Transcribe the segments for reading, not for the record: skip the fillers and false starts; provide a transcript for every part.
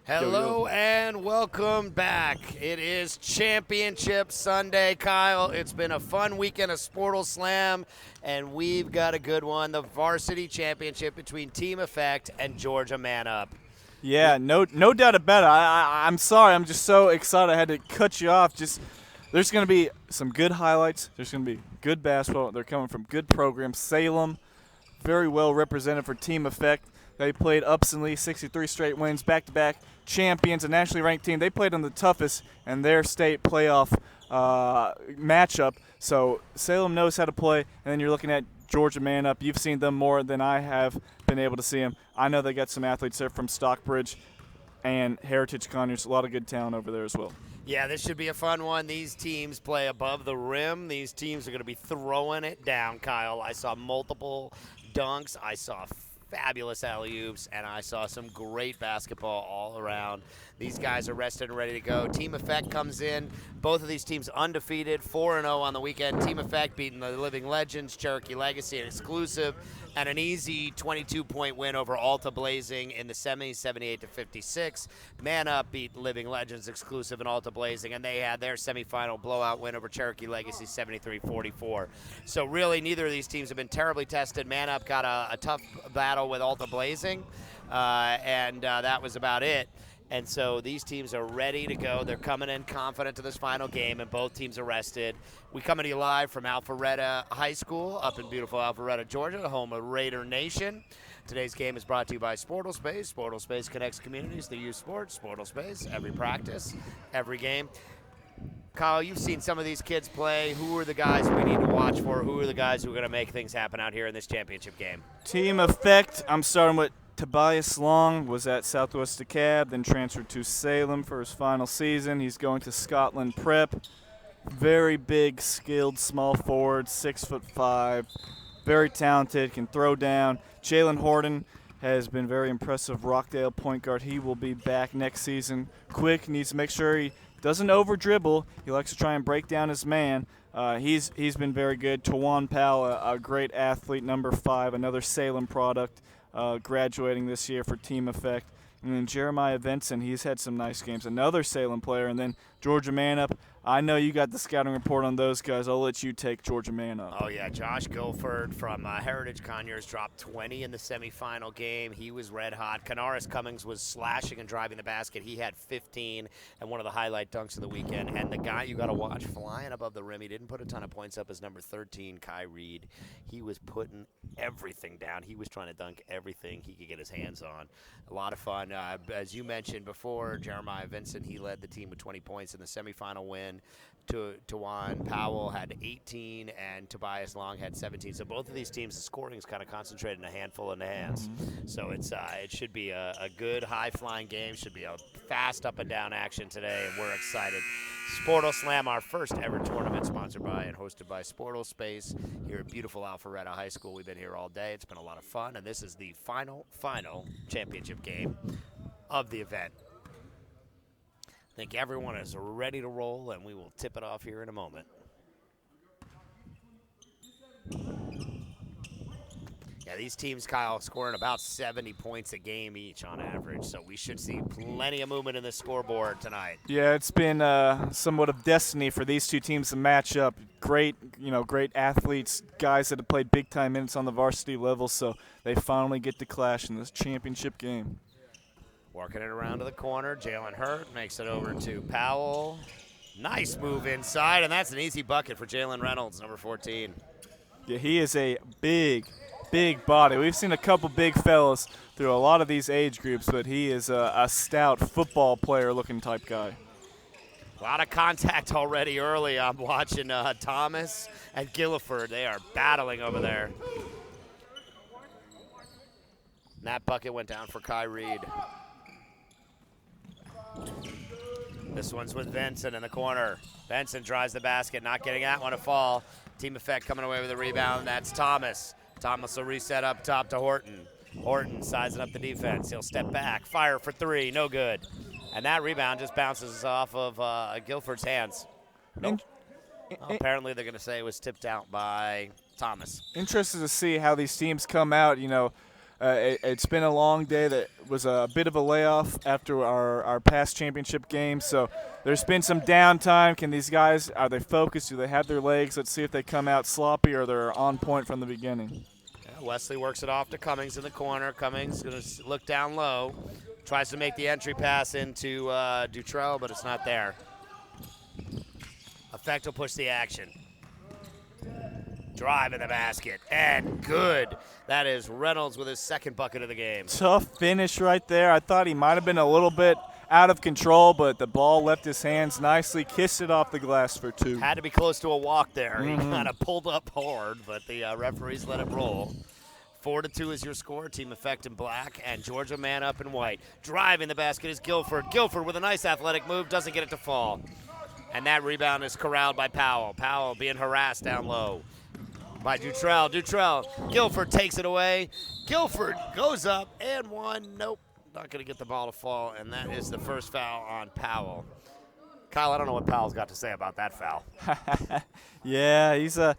Hello and welcome back. It is Championship Sunday, Kyle. It's been a fun weekend of sportalSlam, and we've got a good one, the Varsity Championship between Team Effect and Georgia Man Up. Yeah, no doubt about it. I'm sorry. I'm just so excited. I had to cut you off. There's going to be some good highlights. There's going to be good basketball. They're coming from good programs. Salem, very well represented for Team Effect. They played Upson-Lee, 63 straight wins, back-to-back champions, a nationally ranked team. They played on the toughest in their state playoff matchup. So Salem knows how to play, and then you're looking at Georgia Man Up. You've seen them more than I have been able to see them. I know they got some athletes there from Stockbridge and Heritage Conyers. A lot of good talent over there as well. Yeah, this should be a fun one. These teams play above the rim. These teams are going to be throwing it down, Kyle. I saw multiple dunks. I saw fabulous alley-oops, and I saw some great basketball all around. These guys are rested and ready to go. Team Effect comes in. Both of these teams undefeated, 4-0 on the weekend. Team Effect beating the Living Legends, Cherokee Legacy, and Exclusive, and an easy 22-point win over Alta Blazing in the semis, 78-56. Man Up beat Living Legends, Exclusive, and Alta Blazing, and they had their semifinal blowout win over Cherokee Legacy, 73-44. So really, neither of these teams have been terribly tested. Man Up got a tough battle with Alta Blazing, and that was about it. And so these teams are ready to go. They're coming in confident to this final game, and both teams are rested. We coming to you live from Alpharetta High School up in beautiful Alpharetta, Georgia, the home of Raider Nation. Today's game is brought to you by sportalSpace. sportalSpace connects communities through youth sports. sportalSpace, every practice, every game. Kyle, you've seen some of these kids play. Who are the guys we need to watch for? Who are the guys who are going to make things happen out here in this championship game? Team Effect, I'm starting with Tobias Long, was at Southwest DeKalb, then transferred to Salem for his final season. He's going to Scotland Prep. Very big, skilled, small forward, 6'5", very talented, can throw down. Jalen Horton has been very impressive. Rockdale point guard. He will be back next season. Quick, needs to make sure he doesn't over-dribble. He likes to try and break down his man. He's been very good. Tawan Powell, a great athlete, number 5, another Salem product, graduating this year for Team Effect. And then Jeremiah Vinson, he's had some nice games, another Salem player. And then Georgia Man Up. I know you got the scouting report on those guys. I'll let you take Georgia Man Up. Oh, yeah. Josh Guilford from Heritage Conyers dropped 20 in the semifinal game. He was red hot. Canaris Cummings was slashing and driving the basket. He had 15 and one of the highlight dunks of the weekend. And the guy you got to watch flying above the rim, he didn't put a ton of points up, is number 13, Kai Reed. He was putting everything down. He was trying to dunk everything he could get his hands on. A lot of fun. As you mentioned before, Jeremiah Vincent, he led the team with 20 points in the semifinal win. Tawan Powell had 18 and Tobias Long had 17. So both of these teams, the scoring is kind of concentrated in a handful in the hands. So it should be a good high-flying game. Should be a fast up-and-down action today, and we're excited. sportalSlam, our first ever tournament, sponsored by and hosted by sportalSpace here at beautiful Alpharetta High School. We've been here all day. It's been a lot of fun, and this is the final championship game of the event. I think everyone is ready to roll, and we will tip it off here in a moment. Yeah, these teams, Kyle, scoring about 70 points a game each on average, so we should see plenty of movement in the scoreboard tonight. Yeah, it's been somewhat of destiny for these two teams to match up. Great athletes, guys that have played big-time minutes on the varsity level, so they finally get to clash in this championship game. Working it around to the corner. Jalen Hurt makes it over to Powell. Nice move inside, and that's an easy bucket for Jalen Reynolds, number 14. Yeah, he is a big body. We've seen a couple big fellas through a lot of these age groups, but he is a stout football player-looking type guy. A lot of contact already early. I'm watching Thomas and Guilford. They are battling over there. And that bucket went down for Kai Reed. This one's with Benson in the corner. Benson drives the basket, not getting that one to fall. Team Effect coming away with a rebound. That's Thomas. Thomas will reset up top to Horton. Horton sizing up the defense. He'll step back, fire for 3, no good. And that rebound just bounces off of Guilford's hands. Nope. Apparently they're going to say it was tipped out by Thomas. Interested to see how these teams come out, It's been a long day. That was a bit of a layoff after our past championship game. So there's been some downtime. Can these guys, are they focused? Do they have their legs? Let's see if they come out sloppy or they're on point from the beginning. Yeah, Wesley works it off to Cummings in the corner. Cummings going to look down low. Tries to make the entry pass into Dutrell, but it's not there. Effect will push the action. Drive in the basket, and good. That is Reynolds with his second bucket of the game. Tough finish right there. I thought he might have been a little bit out of control, but the ball left his hands nicely, kissed it off the glass for 2. Had to be close to a walk there. He kind of pulled up hard, but the referees let it roll. 4-2 is your score. Team Effect in black, and Georgia man up in white. Driving the basket is Guilford. Guilford with a nice athletic move, doesn't get it to fall. And that rebound is corralled by Powell. Powell being harassed down low by Dutrell. Dutrell, Guilford takes it away. Guilford goes up and one. Nope, not going to get the ball to fall, and that is the first foul on Powell. Kyle, I don't know what Powell's got to say about that foul. Yeah, he's a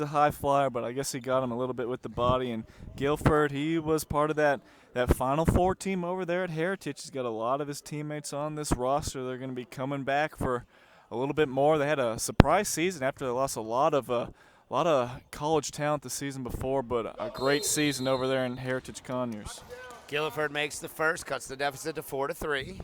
high flyer, but I guess he got him a little bit with the body. And Guilford, he was part of that Final Four team over there at Heritage. He's got a lot of his teammates on this roster. They're going to be coming back for a little bit more. They had a surprise season after they lost a lot of college talent the season before, but a great season over there in Heritage Conyers. Guilford makes the first, cuts the deficit to 4-3.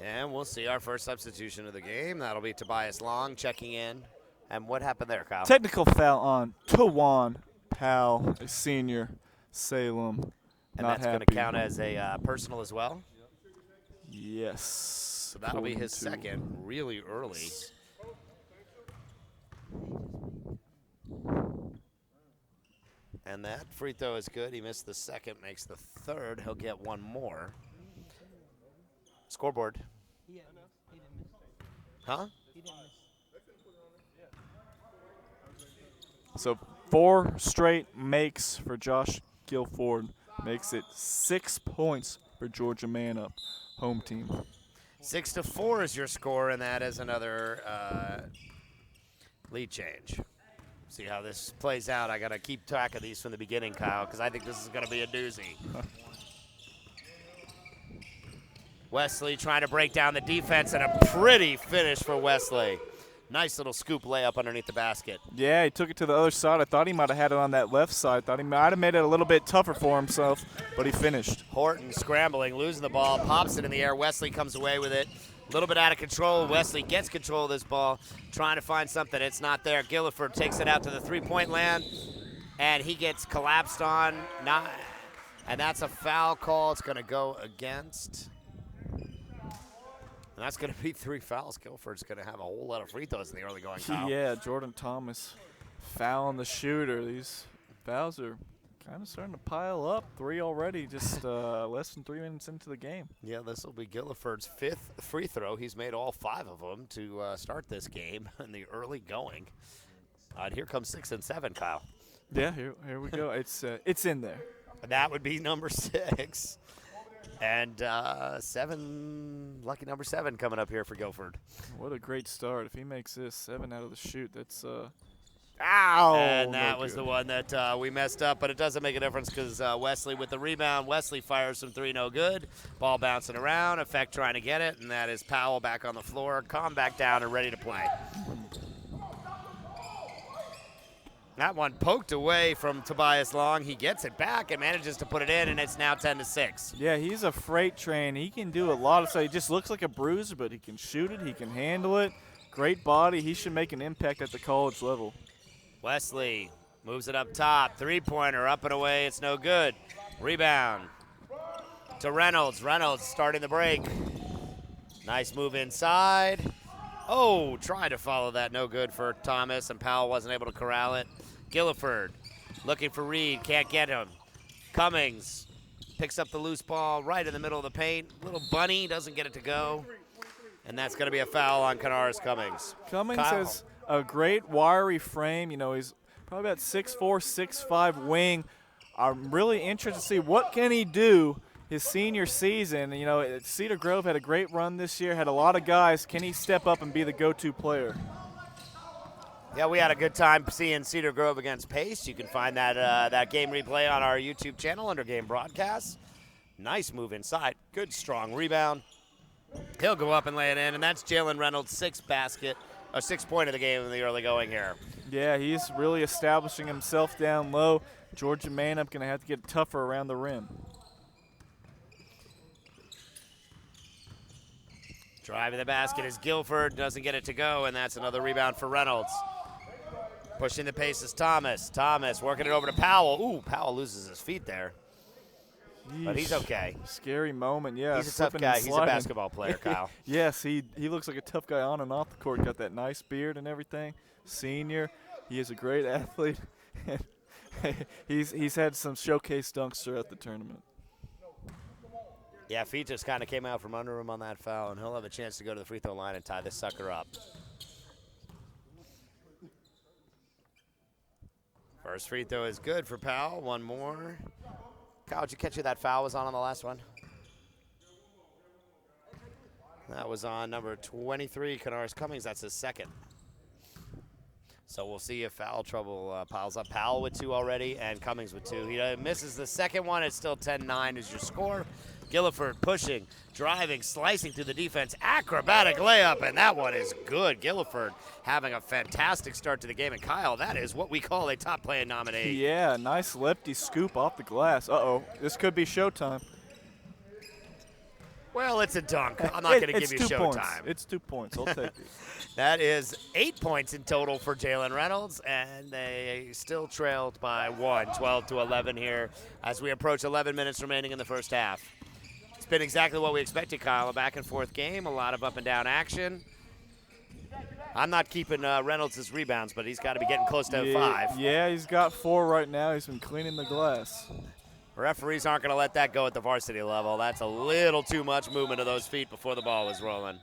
And we'll see our first substitution of the game. That'll be Tobias Long checking in. And what happened there, Kyle? Technical foul on Tawan Powell, a senior, Salem. And Not that's going to happy. count as a personal as well? Yes. So that'll be his 4-2. second really early. And that free throw is good. He missed the second, makes the third. He'll get one more. Scoreboard. Huh? So 4 straight makes for Josh Guilford. Makes it 6 points for Georgia Man Up, home team. 6-4 is your score, and that is another lead change. See how this plays out. I got to keep track of these from the beginning, Kyle, because I think this is going to be a doozy. Wesley trying to break down the defense, and a pretty finish for Wesley. Nice little scoop layup underneath the basket. Yeah, he took it to the other side. I thought he might have had it on that left side. Thought he might have made it a little bit tougher for himself, but he finished. Horton scrambling, losing the ball, pops it in the air. Wesley comes away with it. A little bit out of control. Wesley gets control of this ball, trying to find something. It's not there. Guilford takes it out to the three-point land, and he gets collapsed on. And that's a foul call. It's going to go against. And that's going to be 3 fouls. Guilford's going to have a whole lot of free throws in the early going, Kyle. Yeah, Jordan Thomas fouling the shooter. These fouls are kind of starting to pile up. 3 already, just less than 3 minutes into the game. Yeah, this will be Guilford's 5th free throw. He's made all 5 of them to start this game in the early going. And here comes 6 and 7, Kyle. Yeah, here we go. It's in there. That would be number 6. And 7, lucky number 7 coming up here for Guilford. What a great start. If he makes this 7 out of the shoot, that's Ow! And that was good. the one that we messed up, but it doesn't make a difference because Wesley with the rebound. Wesley fires from 3, no good. Ball bouncing around, Effect trying to get it, and that is Powell back on the floor. Calm back down and ready to play. That one poked away from Tobias Long. He gets it back and manages to put it in, and it's now 10-6. Yeah, he's a freight train. He can do a lot of stuff. He just looks like a bruiser, but he can shoot it. He can handle it. Great body. He should make an impact at the college level. Wesley moves it up top. Three-pointer up and away. It's no good. Rebound to Reynolds. Reynolds starting the break. Nice move inside. Oh, tried to follow that. No good for Thomas, and Powell wasn't able to corral it. Guilford looking for Reed. Can't get him. Cummings picks up the loose ball right in the middle of the paint. Little bunny doesn't get it to go. And that's going to be a foul on Canaris Cummings. Cummings Kyle. has a great wiry frame. You know, he's probably about 6'4", 6'5" wing. I'm really interested to see what can he do his senior season. You know, Cedar Grove had a great run this year, had a lot of guys. Can he step up and be the go-to player? Yeah, we had a good time seeing Cedar Grove against Pace. You can find that game replay on our YouTube channel under Game Broadcasts. Nice move inside. Good, strong rebound. He'll go up and lay it in, and that's Jalen Reynolds' sixth point of the game in the early going here. Yeah, he's really establishing himself down low. Georgia Manup going to have to get tougher around the rim. Driving the basket is Guilford, doesn't get it to go, and that's another rebound for Reynolds. Pushing the pace is Thomas. Thomas working it over to Powell. Ooh, Powell loses his feet there. Yeesh. But he's okay. Scary moment, yeah. He's a tough guy. He's a basketball player, Kyle. Yes, he looks like a tough guy on and off the court. Got that nice beard and everything. Senior. He is a great athlete. he's had some showcase dunks throughout the tournament. Yeah, feet just kind of came out from under him on that foul, and he'll have a chance to go to the free throw line and tie this sucker up. First free throw is good for Powell. One more. Kyle, did you catch who that foul was on the last one? That was on number 23, Canaris Cummings. That's his second. So we'll see if foul trouble piles up. Powell with 2 already and Cummings with 2. He misses the second one. It's still 10-9 is your score. Gilliford pushing, driving, slicing through the defense. Acrobatic layup, and that one is good. Gilliford having a fantastic start to the game. And Kyle, that is what we call a top playing nominee. Yeah, nice lefty scoop off the glass. Uh-oh, this could be showtime. Well, it's a dunk. I'm not going to give you showtime. Points. It's 2 points. I'll take it. That is 8 points in total for Jalen Reynolds, and they still trailed by 1, 12-11 here as we approach 11 minutes remaining in the first half. It's been exactly what we expected, Kyle. A back-and-forth game, a lot of up-and-down action. I'm not keeping Reynolds' rebounds, but he's got to be getting close to 5. Yeah, he's got 4 right now. He's been cleaning the glass. Referees aren't going to let that go at the varsity level. That's a little too much movement of those feet before the ball was rolling.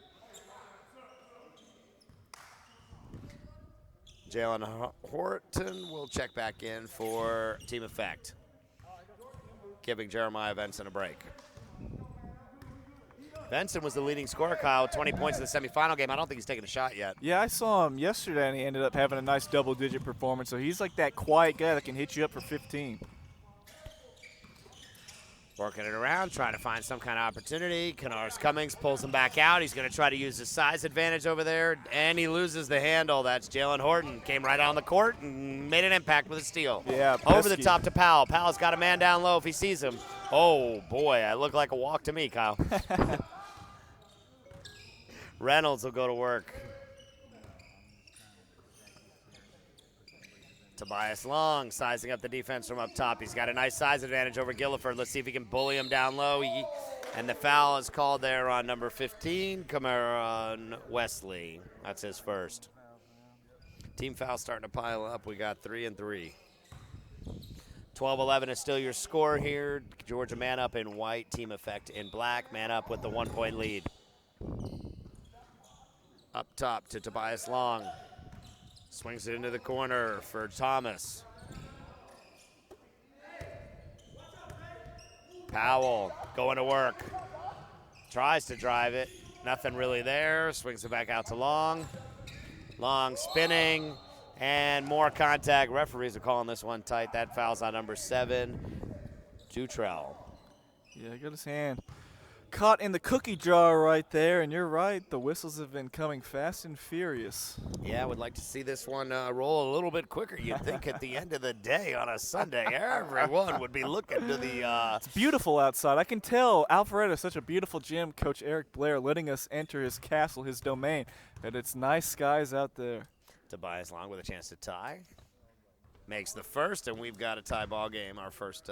Jalen Horton will check back in for team effect, giving Jeremiah Benson a break. Benson was the leading scorer, Kyle, with 20 points in the semifinal game. I don't think he's taken a shot yet. Yeah, I saw him yesterday, and he ended up having a nice double-digit performance. So he's like that quiet guy that can hit you up for 15. Working it around, trying to find some kind of opportunity. Canaris Cummings pulls him back out. He's going to try to use his size advantage over there, and he loses the handle. That's Jalen Horton. Came right on the court and made an impact with a steal. Yeah, over the top to Powell. Powell's got a man down low if he sees him. Oh, boy, I look like a walk to me, Kyle. Reynolds will go to work. Tobias Long sizing up the defense from up top. He's got a nice size advantage over Gilliford. Let's see if he can bully him down low. And the foul is called there on number 15, Cameron Wesley. That's his first. Team foul starting to pile up. We got 3 and 3. 12-11 is still your score here. Georgia man up in white, team effect in black. Man up with the 1-point lead. Up top to Tobias Long. Swings it into the corner for Thomas. Powell going to work. Tries to drive it. Nothing really there. Swings it back out to Long. Long spinning. And more contact. Referees are calling this one tight. That foul's on number 7, Dutrell. Yeah, got his hand caught in the cookie jar right there, and you're right, the whistles have been coming fast and furious. Yeah, I would like to see this one roll a little bit quicker. You'd think at the end of the day on a Sunday, everyone would be looking to the It's beautiful outside. I can tell Alpharetta is such a beautiful gym, Coach Eric Blair letting us enter his castle, his domain, that it's nice skies out there. Tobias Long with a chance to tie. Makes the first, and we've got a tie ball game, our first.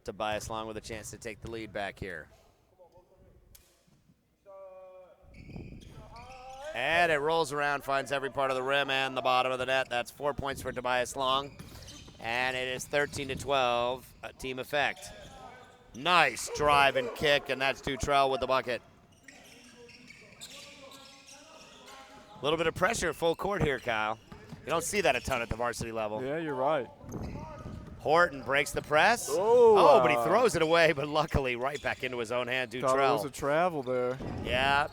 Tobias Long with a chance to take the lead back here. And it rolls around, finds every part of the rim and the bottom of the net. That's 4 points for Tobias Long. And it is 13-12, a team effect. Nice drive and kick, and that's Dutrell with the bucket. A little bit of pressure, full court here, Kyle. You don't see that a ton at the varsity level. Yeah, you're right. Horton breaks the press. Oh, But he throws it away, but luckily right back into his own hand, Dutrell. Thought it was a travel there. Yeah.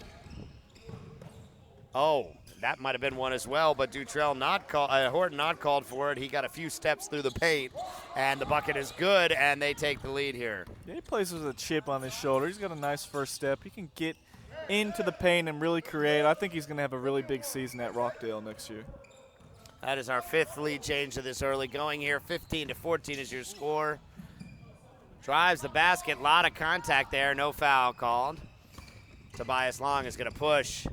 Oh, that might have been one as well, but Dutrell not called, Horton not called for it. He got a few steps through the paint, and the bucket is good, and they take the lead here. Yeah, he plays with a chip on his shoulder. He's got a nice first step. He can get into the paint and really create. I think he's going to have a really big season at Rockdale next year. That is our 5th lead change to this early going here. 15-14 is your score. Drives the basket, lot of contact there, no foul called. Tobias Long is going to push,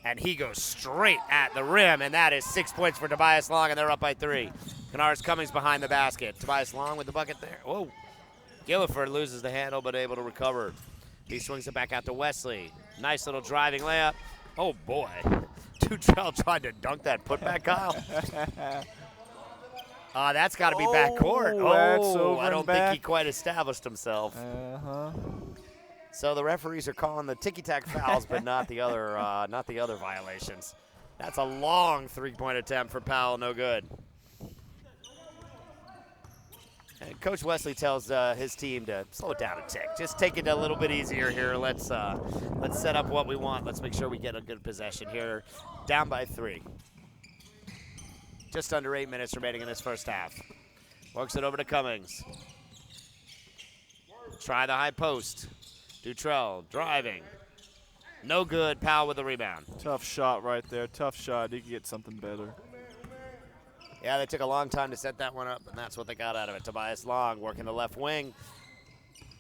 and he goes straight at the rim, and that is 6 points for Tobias Long, and they're up by 3. Canars Cummings behind the basket. Tobias Long with the bucket there. Whoa. Gilliford loses the handle, but able to recover. He swings it back out to Wesley. Nice little driving layup. Oh, boy. Dutrell tried to dunk that putback, Kyle. That's got to be backcourt. That's over I don't back. think he quite established himself. So the referees are calling the ticky-tack fouls, but not the other violations. That's a long three-point attempt for Powell, no good. And Coach Wesley tells his team to slow it down a tick. Just take it a little bit easier here. Let's set up what we want. Let's make sure we get a good possession here. Down by 3. Just under 8 minutes remaining in this first half. Works it over to Cummings. Try the high post. Dutrell driving. No good. Powell with the rebound. Tough shot right there. Tough shot. He could get something better. Yeah, they took a long time to set that one up, and that's what they got out of it. Tobias Long working the left wing.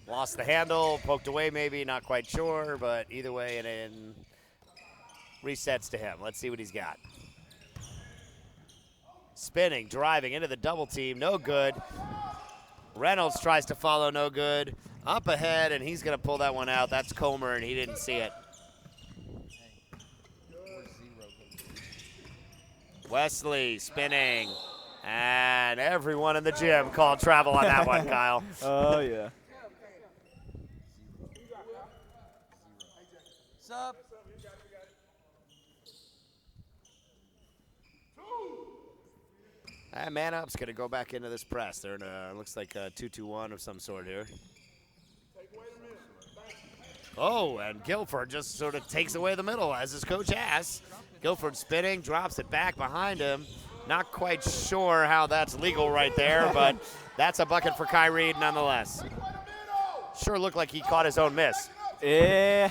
Lost the handle, poked away maybe, not quite sure, but either way, it resets to him. Let's see what he's got. Spinning, driving into the double team, no good. Reynolds tries to follow, no good. Up ahead, and he's going to pull that one out. That's Comer, and he didn't see it. Wesley spinning, and everyone in the gym called travel on that one, Kyle. Oh, yeah. Sup? Man up's going to go back into this press. They're in a, looks like a 2-2-1 of some sort here. Oh, and Guilford just sort of takes away the middle, as his coach asks. Guilford spinning, drops it back behind him. Not quite sure how that's legal right there, but that's a bucket for Kyrie nonetheless. Sure looked like he caught his own miss. Yeah,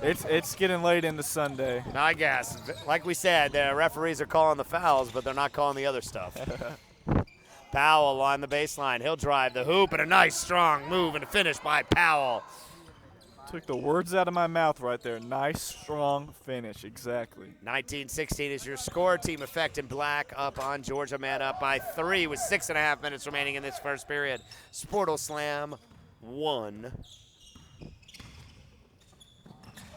it's getting late into Sunday. I guess. Like we said, the referees are calling the fouls, but they're not calling the other stuff. Powell on the baseline. He'll drive the hoop, and a nice, strong move and a finish by Powell. Took the words out of my mouth right there. Nice, strong finish, exactly. 19-16 is your score. Team Effect in black up on Georgia, man up by 3 with 6.5 minutes remaining in this first period. sportalSlam 1.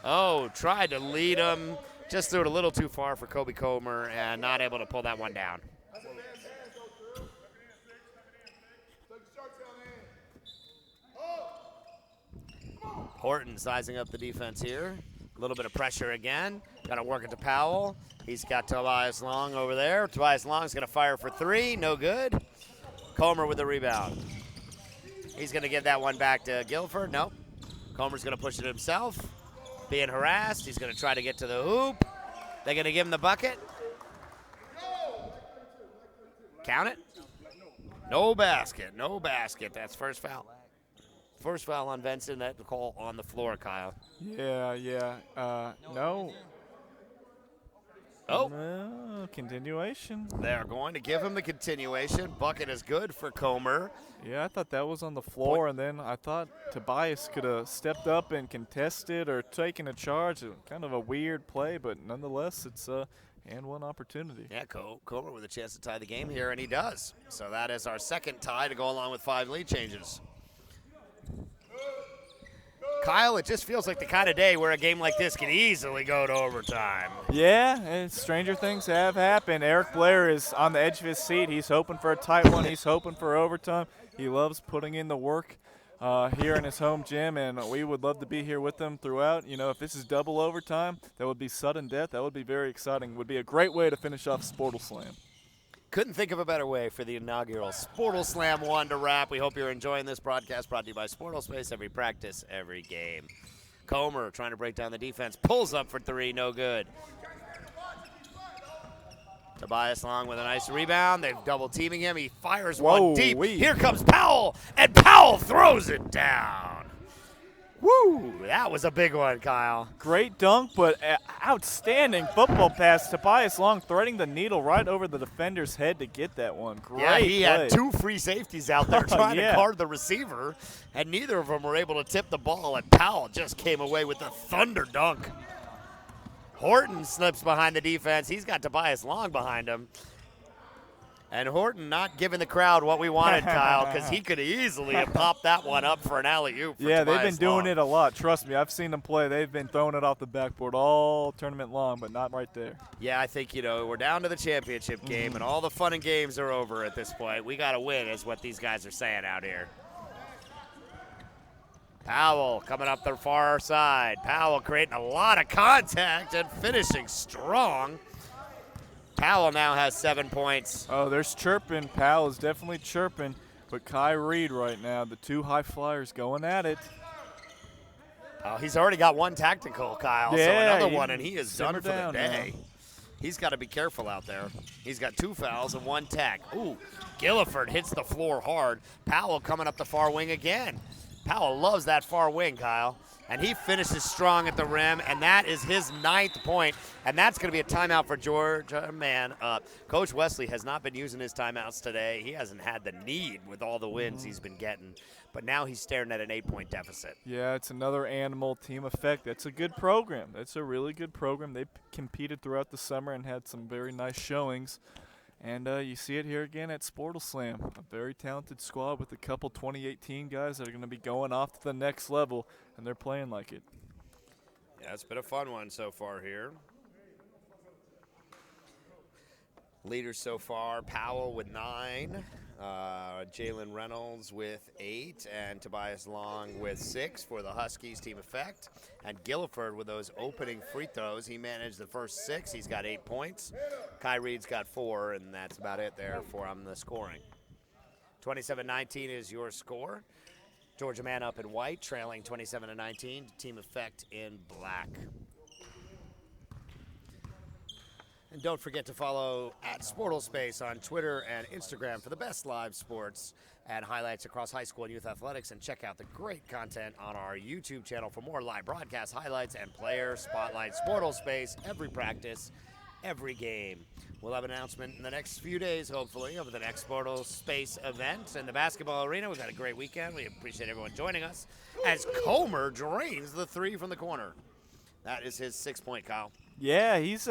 Oh, tried to lead him. Just threw it a little too far for Kobe Comer and not able to pull that one down. Horton sizing up the defense here. A little bit of pressure again. Got to work it to Powell. He's got Tobias Long over there. Tobias Long's going to fire for 3. No good. Comer with the rebound. He's going to give that one back to Guilford. Nope. Comer's going to push it himself. Being harassed. He's going to try to get to the hoop. They're going to give him the bucket. Count it. No basket. No basket. That's first foul. First foul on Benson. That call on the floor, Kyle. Yeah. No. Oh. Continuation. They're going to give him the continuation. Bucket is good for Comer. Yeah, I thought that was on the floor, and then I thought Tobias could have stepped up and contested or taken a charge. Kind of a weird play, but nonetheless, it's a and one opportunity. Yeah, Comer with a chance to tie the game here, and he does. So that is our second tie to go along with 5 lead changes. Kyle, it just feels like the kind of day where a game like this can easily go to overtime. Yeah, and stranger things have happened. Eric Blair is on the edge of his seat. He's hoping for a tight one. He's hoping for overtime. He loves putting in the work here in his home gym, and we would love to be here with him throughout. You know, if this is double overtime, that would be sudden death. That would be very exciting. It would be a great way to finish off sportalSlam. Couldn't think of a better way for the inaugural sportalSlam 1 to wrap. We hope you're enjoying this broadcast brought to you by sportalSpace. Every practice, every game. Comer trying to break down the defense. Pulls up for three, no good. Tobias Long with a nice rebound. They're double teaming him. He fires one deep. Here comes Powell, and Powell throws it down. Woo! That was a big one, Kyle. Great dunk, but outstanding football pass. Tobias Long threading the needle right over the defender's head to get that one. Great Yeah, he play. had two free safeties out there trying to guard the receiver, and neither of them were able to tip the ball, and Powell just came away with a thunder dunk. Horton slips behind the defense. He's got Tobias Long behind him. And Horton not giving the crowd what we wanted, Kyle, because he could easily have popped that one up for an alley-oop. Yeah, they've been doing it a lot. Trust me, I've seen them play. They've been throwing it off the backboard all tournament long, but not right there. Yeah, I think, we're down to the championship game, and all the fun and games are over at this point. We got to win is what these guys are saying out here. Powell coming up the far side. Powell creating a lot of contact and finishing strong. Powell now has 7 points. Oh, there's chirping. Powell is definitely chirping. But Kai Reed right now, the two high flyers going at it. Oh, he's already got one tactical, Kyle. Yeah, so another one, and he is done for the day. Now. He's got to be careful out there. He's got 2 fouls and 1 tack. Ooh, Gilliford hits the floor hard. Powell coming up the far wing again. Powell loves that far wing, Kyle. And he finishes strong at the rim, and that is his 9th point. And that's going to be a timeout for Georgia. Man up. Coach Wesley has not been using his timeouts today. He hasn't had the need with all the wins he's been getting. But now he's staring at an 8-point deficit. Yeah, it's another animal team effect. That's a good program. That's a really good program. They competed throughout the summer and had some very nice showings. And you see it here again at sportalSlam. A very talented squad with a couple 2018 guys that are going to be going off to the next level, and they're playing like it. Yeah, it's been a fun one so far here. Leaders so far, Powell with 9, Jalen Reynolds with 8, and Tobias Long with 6 for the Huskies team effect. And Gilliford with those opening free throws. He managed the first 6. He's got 8 points. Kai Reed's got 4, and that's about it there for the scoring. 27-19 is your score. Georgia man up in white, trailing 27-19. Team effect in black. And don't forget to follow at sportalSpace on Twitter and Instagram for the best live sports and highlights across high school and youth athletics. And check out the great content on our YouTube channel for more live broadcast highlights and player spotlight. sportalSpace, every practice, every game. We'll have an announcement in the next few days, hopefully, of the next sportalSpace event in the basketball arena. We've had a great weekend. We appreciate everyone joining us as Comer drains the 3 from the corner. That is his 6-point, Kyle. Yeah, he's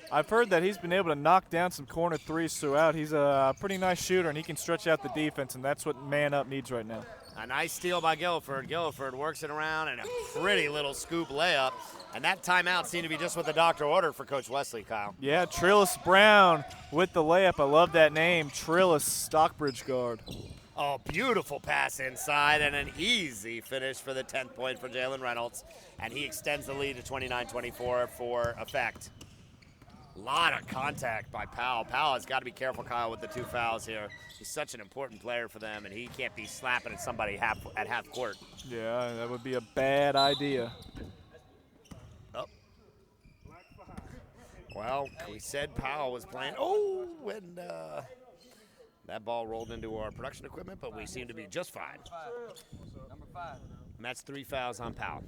I've heard that he's been able to knock down some corner threes throughout. He's a pretty nice shooter, and he can stretch out the defense, and that's what man up needs right now. A nice steal by Gilliford. Gilliford works it around, and a pretty little scoop layup. And that timeout seemed to be just what the doctor ordered for Coach Wesley, Kyle. Yeah, Trillis Brown with the layup. I love that name, Trillis, Stockbridge guard. Oh, beautiful pass inside and an easy finish for the 10th point for Jalen Reynolds. And he extends the lead to 29-24 for effect. A lot of contact by Powell. Powell has got to be careful, Kyle, with the 2 fouls here. He's such an important player for them, and he can't be slapping at somebody at half court. Yeah, that would be a bad idea. Oh. Well, we said Powell was playing. Oh, and that ball rolled into our production equipment, but we seem to be just fine. Number 5. And that's 3 fouls on Powell.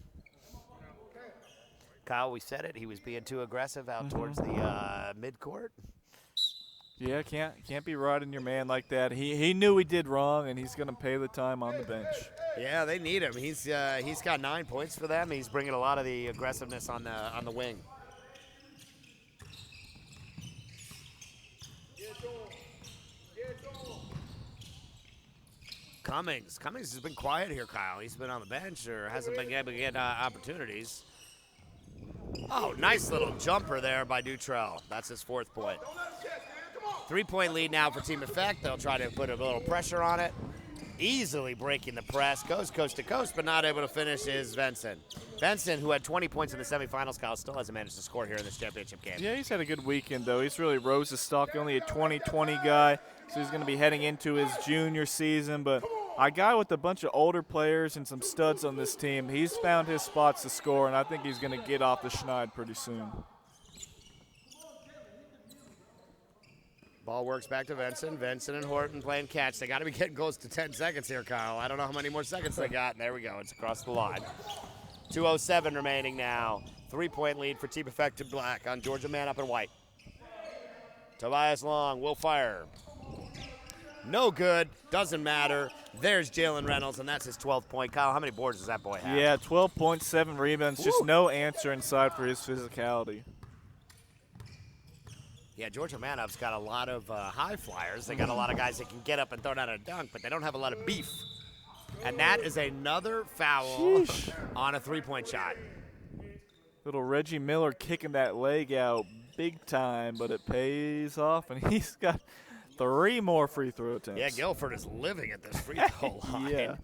Kyle, we said it. He was being too aggressive out towards the midcourt. Yeah, can't be riding your man like that. He knew he did wrong, and he's going to pay the time on the bench. Yeah, they need him. He's got 9 points for them. He's bringing a lot of the aggressiveness on the wing. Cummings has been quiet here, Kyle. He's been on the bench or hasn't been able to get opportunities. Oh, nice little jumper there by Dutrell. That's his 4th point. 3-point lead now for team effect. They'll try to put a little pressure on it. Easily breaking the press, goes coast to coast, but not able to finish is Benson. Benson, who had 20 points in the semifinals, Kyle, still hasn't managed to score here in this championship game. Yeah, he's had a good weekend, though. He's really rose his stock, only a 20-20 guy, so he's going to be heading into his junior season. But a guy with a bunch of older players and some studs on this team, he's found his spots to score, and I think he's going to get off the schneid pretty soon. Ball works back to Benson. Benson and Horton playing catch. They got to be getting close to 10 seconds here, Kyle. I don't know how many more seconds they got. And there we go. It's across the line. 2:07 remaining now. 3-point lead for Team Effective Black on Georgia Man Up in White. Tobias Long will fire. No good. Doesn't matter. There's Jalen Reynolds, and that's his 12th point. Kyle, how many boards does that boy have? Yeah, 12.7 rebounds. Just no answer inside for his physicality. Yeah, Georgia Man Up's got a lot of high flyers. They got a lot of guys that can get up and throw down a dunk, but they don't have a lot of beef. And that is another foul on a 3-point shot. Little Reggie Miller kicking that leg out big time, but it pays off, and he's got 3 more free throw attempts. Yeah, Guilford is living at this free throw line. Yeah.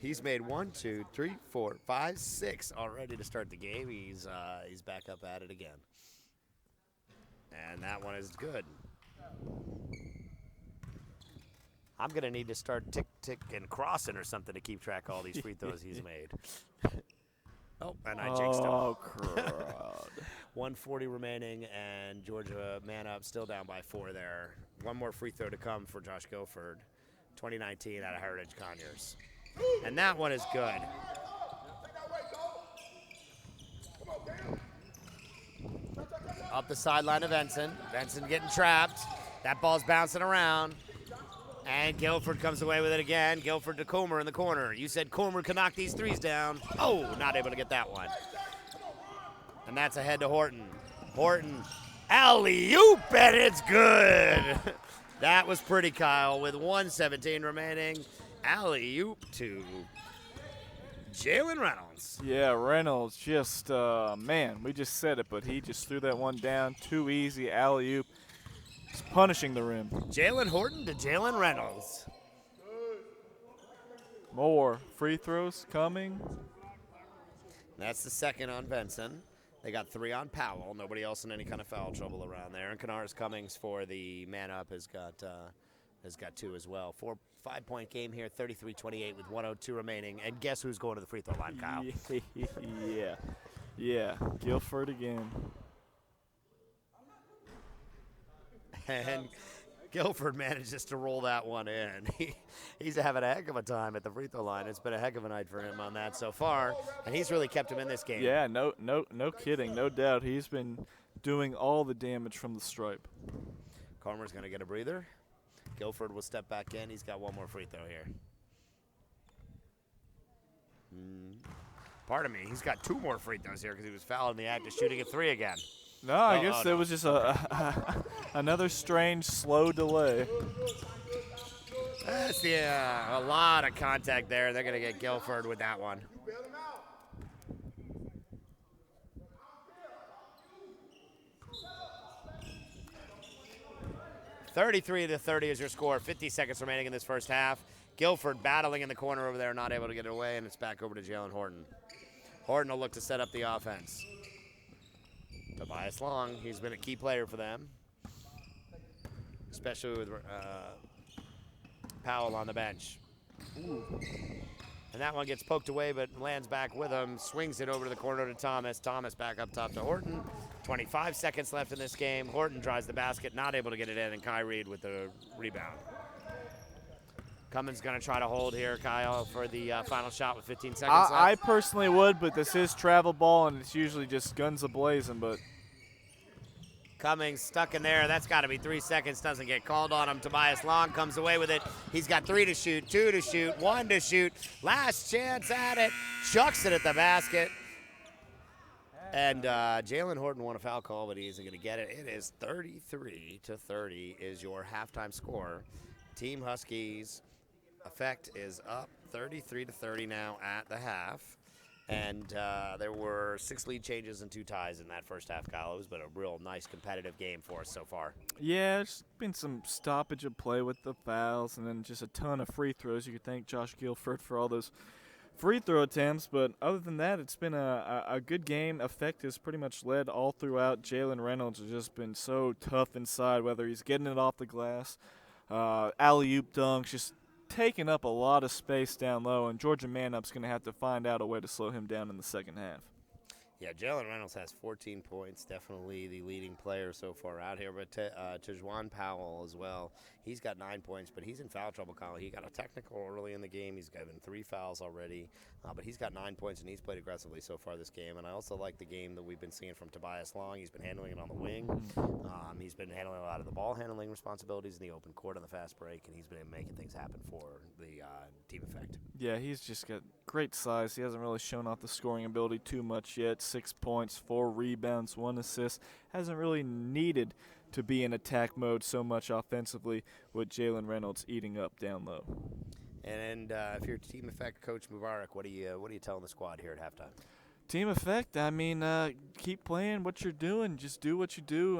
He's made 1, 2, 3, 4, 5, 6 already to start the game. He's back up at it again. And that one is good. I'm going to need to start tick, tick, and crossing or something to keep track of all these free throws he's made. Oh, and I jinxed him. Oh, crud. 1:40 remaining, and Georgia Man Up still down by 4 there. One more free throw to come for Josh Guilford, 2019 out of Heritage Conyers. And that one is good. Up the sideline of Benson. Benson getting trapped. That ball's bouncing around. And Guilford comes away with it again. Guilford to Comer in the corner. You said Comer could knock these threes down. Oh, not able to get that one. And that's ahead to Horton. Horton, alley-oop, and it's good. That was pretty, Kyle, with 1:17 remaining. Alley-oop to Jalen Reynolds. Yeah, Reynolds just, man, we just said it, but he just threw that one down. Too easy, alley-oop. He's punishing the rim. Jalen Horton to Jalen Reynolds. More free throws coming. That's the second on Benson. They got 3 on Powell. Nobody else in any kind of foul trouble around there. And Kanaris Cummings for the Man Up has got 2 as well. 5-point game here, 33-28 with 1:02 remaining. And guess who's going to the free throw line, Kyle? Yeah, Guilford again. And Guilford manages to roll that one in. He's having a heck of a time at the free throw line. It's been a heck of a night for him on that so far, and he's really kept him in this game. Yeah, no kidding, no doubt. He's been doing all the damage from the stripe. Comer's going to get a breather. Guilford will step back in. He's got one more free throw here. Pardon me. He's got 2 more free throws here because he was fouled in the act of shooting a 3 again. No, I guess there was just another strange slow delay. That's a lot of contact there. They're going to get Guilford with that one. (33-30) is your score. 50 seconds remaining in this first half. Guilford battling in the corner over there, not able to get it away, and it's back over to Jalen Horton. Horton will look to set up the offense. Tobias Long, he's been a key player for them, especially with Powell on the bench. Ooh. And that one gets poked away, but lands back with him, swings it over to the corner to Thomas. Thomas back up top to Horton. 25 seconds left in this game. Horton drives the basket, not able to get it in, and Kai Reed with the rebound. Cummins going to try to hold here, Kyle, for the final shot with 15 seconds left. I personally would, but this is travel ball, and it's usually just guns a-blazing, but Cummings stuck in there. That's got to be 3 seconds. Doesn't get called on him. Tobias Long comes away with it. He's got 3 to shoot, 2 to shoot, 1 to shoot. Last chance at it. Chucks it at the basket. And Jalen Horton won a foul call, but he isn't going to get it. It is 33-30 is your halftime score. Team Huskies effect is up 33-30 now at the half. And there were 6 lead changes and 2 ties in that first half, Kyle. It's been a real nice competitive game for us so far. Yeah, there's been some stoppage of play with the fouls, and then just a ton of free throws. You could thank Josh Guilford for all those free throw attempts, but other than that, it's been a good game. Effect has pretty much led all throughout. Jalen Reynolds has just been so tough inside, whether he's getting it off the glass, alley-oop dunks, just taking up a lot of space down low, and Georgia Manup's going to have to find out a way to slow him down in the second half. Yeah, Jalen Reynolds has 14 points, definitely the leading player so far out here. But Tejuan Powell as well, he's got 9 points, but he's in foul trouble, Kyle. He got a technical early in the game. He's given 3 fouls already, but he's got 9 points, and he's played aggressively so far this game. And I also like the game that we've been seeing from Tobias Long. He's been handling it on the wing. He's been handling a lot of the ball handling responsibilities in the open court on the fast break, and he's been making things happen for the team effect. Yeah, he's just got great size. He hasn't really shown off the scoring ability too much yet. 6 points, 4 rebounds, 1 assist. Hasn't really needed to be in attack mode so much offensively with Jalen Reynolds eating up down low. And if you're team effect coach Mubarak, what are you telling the squad here at halftime? Team effect, I mean, keep playing what you're doing. Just do what you do.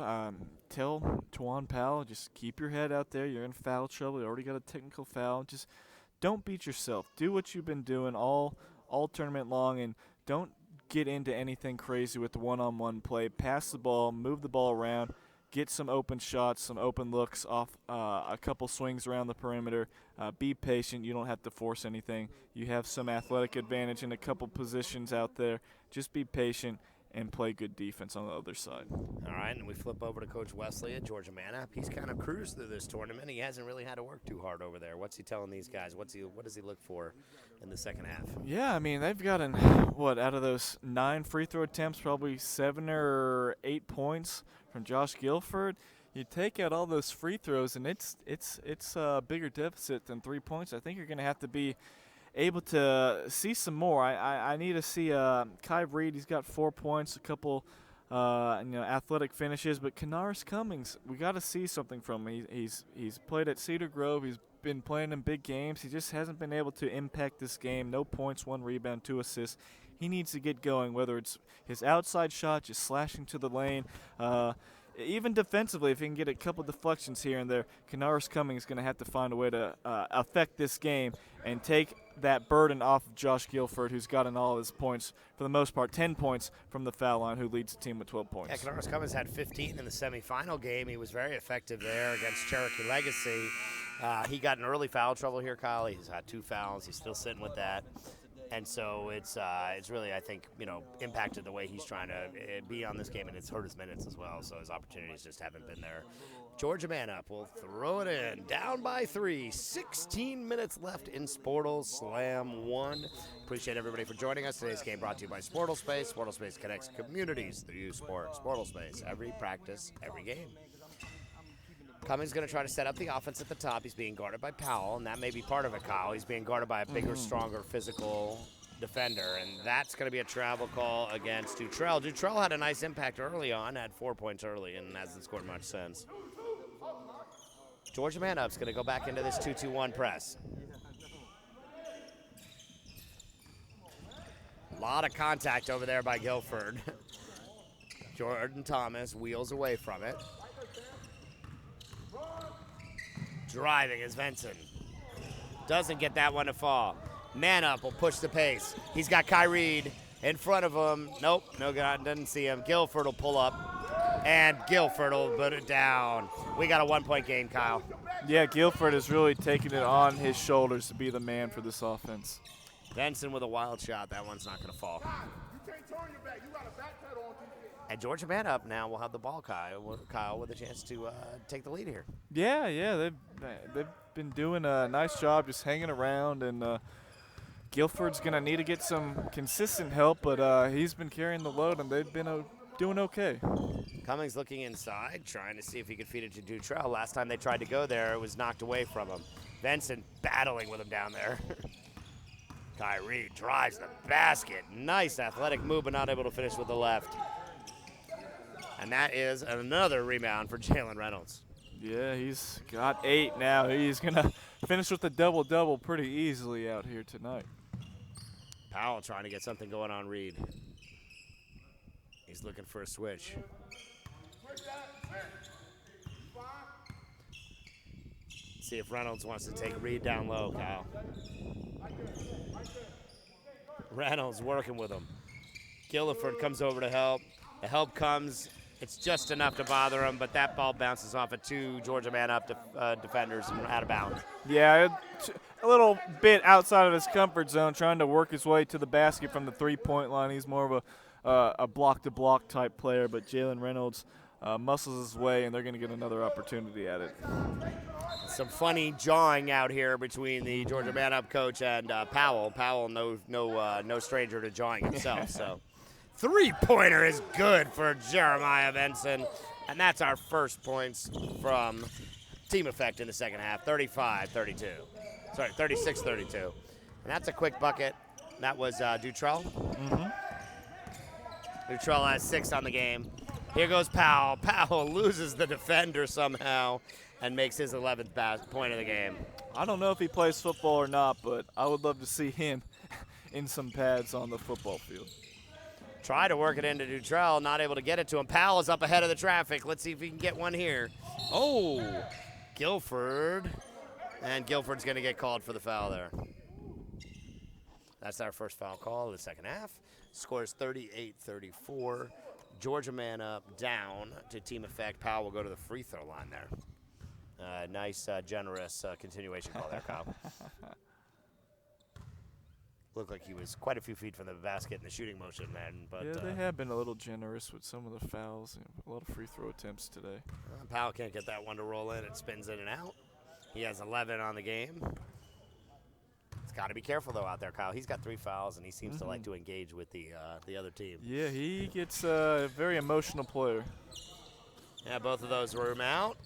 Tell Tejuan Powell, just keep your head out there. You're in foul trouble. You already got a technical foul. Just don't beat yourself. Do what you've been doing all tournament long, and don't get into anything crazy with the one-on-one play. Pass the ball, move the ball around, get some open shots, some open looks off a couple swings around the perimeter. Be patient. You don't have to force anything. You have some athletic advantage in a couple positions out there. Just be patient and play good defense on the other side. All right, and we flip over to Coach Wesley at Georgia Manap. He's kind of cruised through this tournament. He hasn't really had to work too hard over there. What's he telling these guys? What does he look for in the second half? Yeah, I mean, they've gotten, out of those 9 free throw attempts, probably 7 or 8 points from Josh Guilford. You take out all those free throws, and it's a bigger deficit than 3 points. I think you're going to have to be able to see some more. I need to see Kai Reed. He's got 4 points, a couple athletic finishes, but Kanaris Cummings, we got to see something from him. He's played at Cedar Grove. He's been playing in big games. He just hasn't been able to impact this game. No points, 1 rebound, 2 assists. He needs to get going, whether it's his outside shot, just slashing to the lane, even defensively, if he can get a couple deflections here and there. Kanaris Cummings is going to have to find a way to affect this game and take that burden off of Josh Guilford, who's gotten all his points, for the most part, 10 points from the foul line, who leads the team with 12 points. Yeah, Kanaris Cummings had 15 in the semifinal game. He was very effective there against Cherokee Legacy. He got in early foul trouble here, Kyle. He's had 2 fouls. He's still sitting with that. And so it's really, I think, impacted the way he's trying to be on this game, and it's hurt his minutes as well. So his opportunities just haven't been there. Georgia Manap will throw it in, down by 3. 16 minutes left in sportalSlam 1. Appreciate everybody for joining us. Today's game brought to you by SportalSpace. SportalSpace connects communities through youth sports. SportalSpace, every practice, every game. Cummings going to try to set up the offense at the top. He's being guarded by Powell, and that may be part of it, Kyle. He's being guarded by a bigger, stronger, physical defender, and that's going to be a travel call against Dutrell. Dutrell had a nice impact early on, had 4 points early, and hasn't scored much since. Georgia Manup's going to go back into this 2-2-1 press. A lot of contact over there by Guilford. Jordan Thomas wheels away from it. Driving is Venson. Doesn't get that one to fall. Manap will push the pace. He's got Kai Reed in front of him. Nope, no God, doesn't see him. Guilford will pull up, and Guilford will put it down. We got a 1-point game, Kyle. Yeah, Guilford is really taking it on his shoulders to be the man for this offense. Benson with a wild shot. That one's not going to fall. And Georgia Manap now will have the ball, Kyle, with a chance to take the lead here. Yeah, they've been doing a nice job just hanging around, and Guilford's going to need to get some consistent help, but he's been carrying the load, and they've been doing okay. Cummings looking inside, trying to see if he could feed it to Dutrell. Last time they tried to go there, it was knocked away from him. Benson battling with him down there. Kai Reed drives the basket. Nice athletic move, but not able to finish with the left. And that is another rebound for Jalen Reynolds. Yeah, he's got 8 now. He's going to finish with a double-double pretty easily out here tonight. Powell trying to get something going on Reed. He's looking for a switch. See if Reynolds wants to take Reed down low, Kyle. Reynolds working with him. Gilliford comes over to help. The help comes. It's just enough to bother him, but that ball bounces off of two Georgia man-up defenders and out of bounds. Yeah, a little bit outside of his comfort zone, trying to work his way to the basket from the three-point line. He's more of a block-to-block type player, but Jalen Reynolds muscles his way, and they're going to get another opportunity at it. Some funny jawing out here between the Georgia man-up coach and Powell. Powell, no stranger to jawing himself. So, three-pointer is good for Jeremiah Benson, and that's our first points from Team Effect in the second half. 35-32. Sorry, 36-32. And that's a quick bucket. That was Dutrell. Dutrell has 6 on the game. Here goes Powell. Powell loses the defender somehow and makes his 11th point of the game. I don't know if he plays football or not, but I would love to see him in some pads on the football field. Try to work it into Dutrell, not able to get it to him. Powell is up ahead of the traffic. Let's see if he can get one here. Oh, Guilford. And Guilford's going to get called for the foul there. That's our first foul call of the second half. Scores 38-34. Georgia man up, down to Team Effect. Powell will go to the free throw line there. Nice, generous continuation call there, Kyle. Looked like he was quite a few feet from the basket in the shooting motion, man. But yeah, they have been a little generous with some of the fouls. A lot of free throw attempts today. Powell can't get that one to roll in. It spins in and out. He has 11 on the game. He's got to be careful, though, out there, Kyle. He's got 3 fouls, and he seems to like to engage with the other team. Yeah, he gets a very emotional player. Yeah, both of those were him out.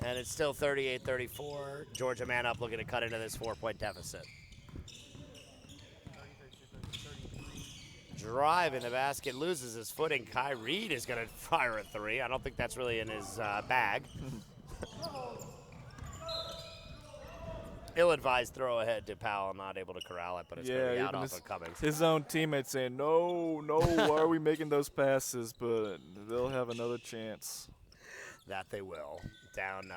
And it's still 38-34. Georgia man up looking to cut into this 4-point deficit. Drive in the basket, loses his footing. Kai Reed is going to fire a 3. I don't think that's really in his bag. Ill-advised throw ahead to Powell, not able to corral it, but it's going to be out off of Cummings. His own teammates saying, no, why are we making those passes? But they'll have another chance. That they will. Down,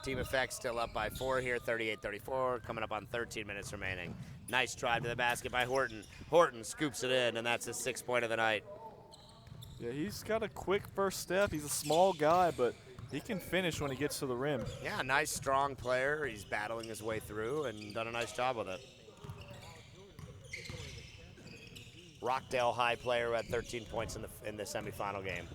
Team Effect still up by 4 here, 38-34, coming up on 13 minutes remaining. Nice drive to the basket by Horton. Horton scoops it in, and that's his 6th point of the night. Yeah, he's got a quick first step. He's a small guy, but he can finish when he gets to the rim. Yeah, nice, strong player. He's battling his way through and done a nice job with it. Rockdale High player who had 13 points in the semifinal game.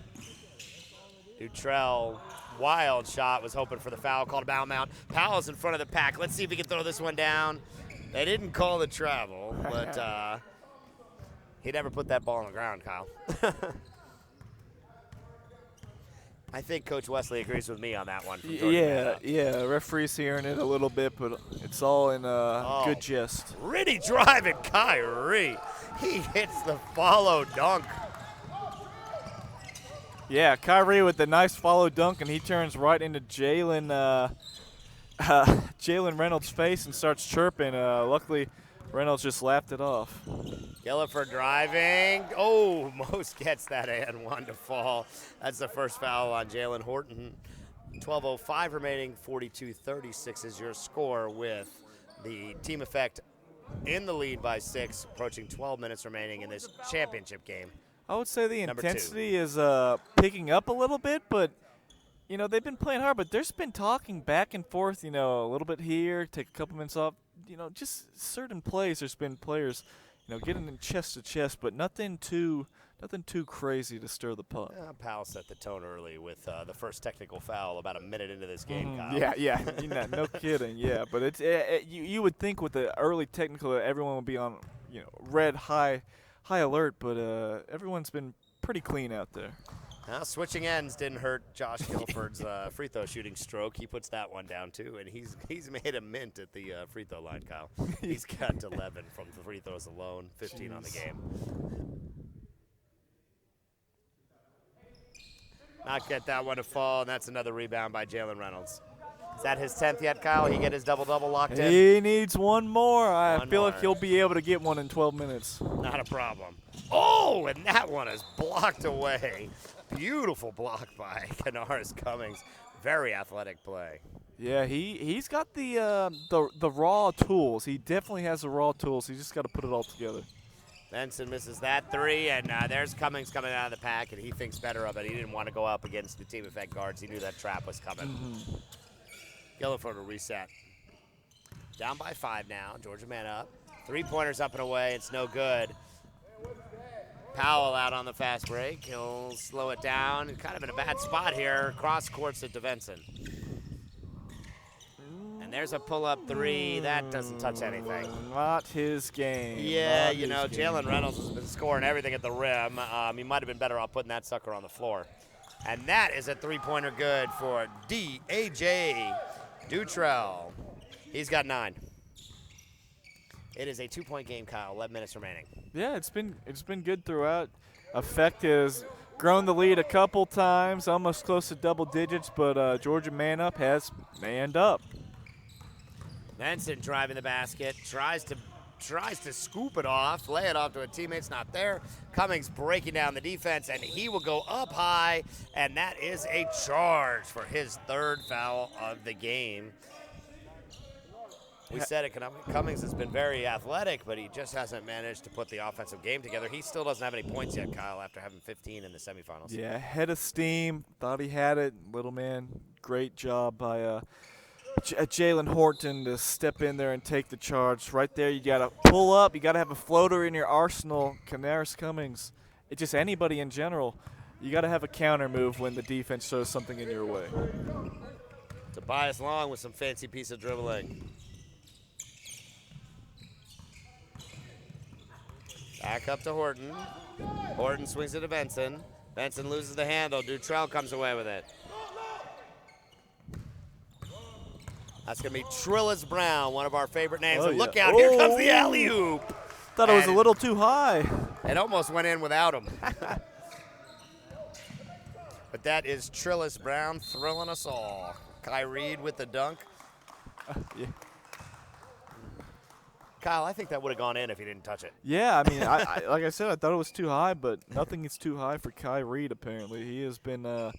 Dutrell, wild shot, was hoping for the foul, called a mount. Powell's in front of the pack. Let's see if he can throw this one down. They didn't call the travel, but he never put that ball on the ground, Kyle. I think Coach Wesley agrees with me on that one. Yeah, referee's hearing it a little bit, but it's all in good gist. Really driving Kyrie. He hits the follow dunk. Yeah, Kyrie with the nice follow dunk, and he turns right into Jalen Reynolds' face and starts chirping. Luckily, Reynolds just laughed it off. Gilliford driving. Oh, Most gets that and one to fall. That's the first foul on Jalen Horton. 12:05 remaining, 42-36 is your score with the Team Effect in the lead by 6, approaching 12 minutes remaining in this championship game. I would say the Number intensity is picking up a little bit, but, you know, they've been playing hard, but there's been talking back and forth, you know, a little bit here, take a couple minutes off. You know, just certain plays, there's been players, you know, getting in chest to chest, but nothing too crazy to stir the pot. Powell set the tone early with the first technical foul about a minute into this game, Kyle. Yeah, no kidding, yeah. But you would think with the early technical, everyone would be on, you know, red high alert, but everyone's been pretty clean out there. Now, switching ends didn't hurt Josh Guilford's free throw shooting stroke. He puts that one down too, and he's made a mint at the free throw line, Kyle. He's got 11 from the free throws alone, 15 on the game. Not get that one to fall, and that's another rebound by Jalen Reynolds. Is that his 10th yet, Kyle? He get his double-double locked in? He needs one more. I One feel more. like he'll be able to get one in 12 minutes. Not a problem. Oh, and that one is blocked away. Beautiful block by Canaris Cummings. Very athletic play. Yeah, he's got the raw tools. He definitely has the raw tools. He's just got to put it all together. Benson misses that three, and there's Cummings coming out of the pack, and he thinks better of it. He didn't want to go up against the team effect guards. He knew that trap was coming. Gilliford will reset. Down by 5 now. Georgia man up. 3-pointers up and away. It's no good. Powell out on the fast break. He'll slow it down. Kind of in a bad spot here. Cross courts it to Benson. And there's a pull-up 3. That doesn't touch anything. Not his game. Yeah, Not you know, his game. Jalen Reynolds has been scoring everything at the rim. He might have been better off putting that sucker on the floor. And that is a 3-pointer good for A.J. Dutrell. He's got 9. It is a 2-point game, Kyle. 11 minutes remaining. Yeah, it's been good throughout. Effect has grown the lead a couple times, almost close to double digits, but Georgia man up has manned up. Benson driving the basket, tries to scoop it off, lay it off to a teammate's not there. Cummings breaking down the defense, and he will go up high, and that is a charge for his 3rd foul of the game. We said it, Cummings has been very athletic, but he just hasn't managed to put the offensive game together. He still doesn't have any points yet, Kyle, after having 15 in the semifinals. Yeah, head of steam, thought he had it. Little man, great job by Jalen Horton to step in there and take the charge. Right there, you got to pull up. You got to have a floater in your arsenal. Canaris Cummings, it's just anybody in general. You got to have a counter move when the defense throws something in your way. Tobias Long with some fancy piece of dribbling. Back up to Horton. Horton swings it to Benson. Benson loses the handle. Dutrell comes away with it. That's going to be Trillis Brown, one of our favorite names. Oh, And look yeah. out, here comes the alley-oop. Thought it was a And little too high. It almost went in without him. But that is Trillis Brown thrilling us all. Kai Reed with the dunk. Yeah. Kyle, I think that would have gone in if he didn't touch it. Yeah, I mean, I like I said, I thought it was too high, but nothing is too high for Kai Reed, apparently. He has been a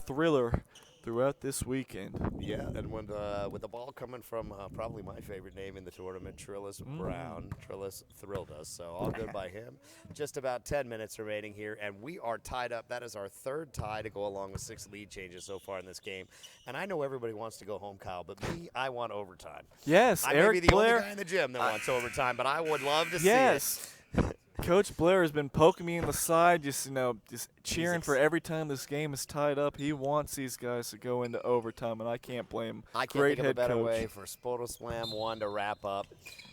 thriller throughout this weekend. Yeah, and with the ball coming from probably my favorite name in the tournament, Trillis Brown. Trillis thrilled us, so all good by him. Just about 10 minutes remaining here, and we are tied up. That is our 3rd tie to go along with 6 lead changes so far in this game. And I know everybody wants to go home, Kyle, but me, I want overtime. Yes, I Eric may be the Blair. only guy in the gym that wants overtime, but I would love to Yes. see it. Coach Blair has been poking me in the side, just cheering Jesus. for every time this game is tied up. He wants these guys to go into overtime, and I can't blame him. I can't Great think of a head better coach. way for sportalSlam 1 to wrap up.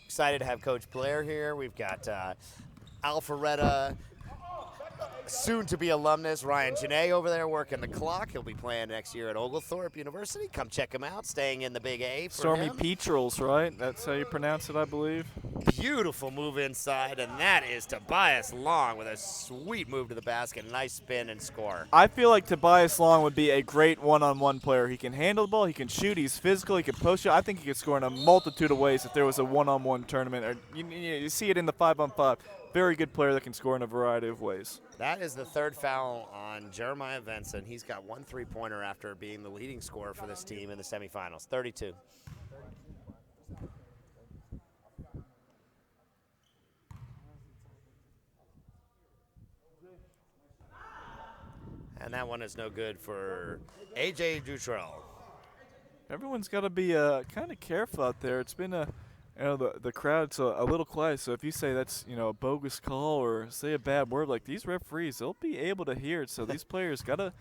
Excited to have Coach Blair here. We've got Alpharetta, soon-to-be alumnus Ryan Janae over there working the clock. He'll be playing next year at Oglethorpe University. Come check him out, staying in the Big A for Stormy him. Petrels, right? That's how you pronounce it, I believe. Beautiful move inside, and that is Tobias Long with a sweet move to the basket. Nice spin and score. I feel like Tobias Long would be a great one-on-one player. He can handle the ball, he can shoot, he's physical, he can post shot. I think he could score in a multitude of ways if there was a one-on-one tournament. Or you see it in the 5-on-5. Very good player that can score in a variety of ways. That is the 3rd foul on Jeremiah Benson. He's got 1 3-pointer after being the leading scorer for this team in the semifinals. 32. And that one is no good for A.J. Dutrell. Everyone's got to be kind of careful out there. It's been the crowd's a little quiet, so if you say that's a bogus call or say a bad word, like these referees, they'll be able to hear it. So these players gotta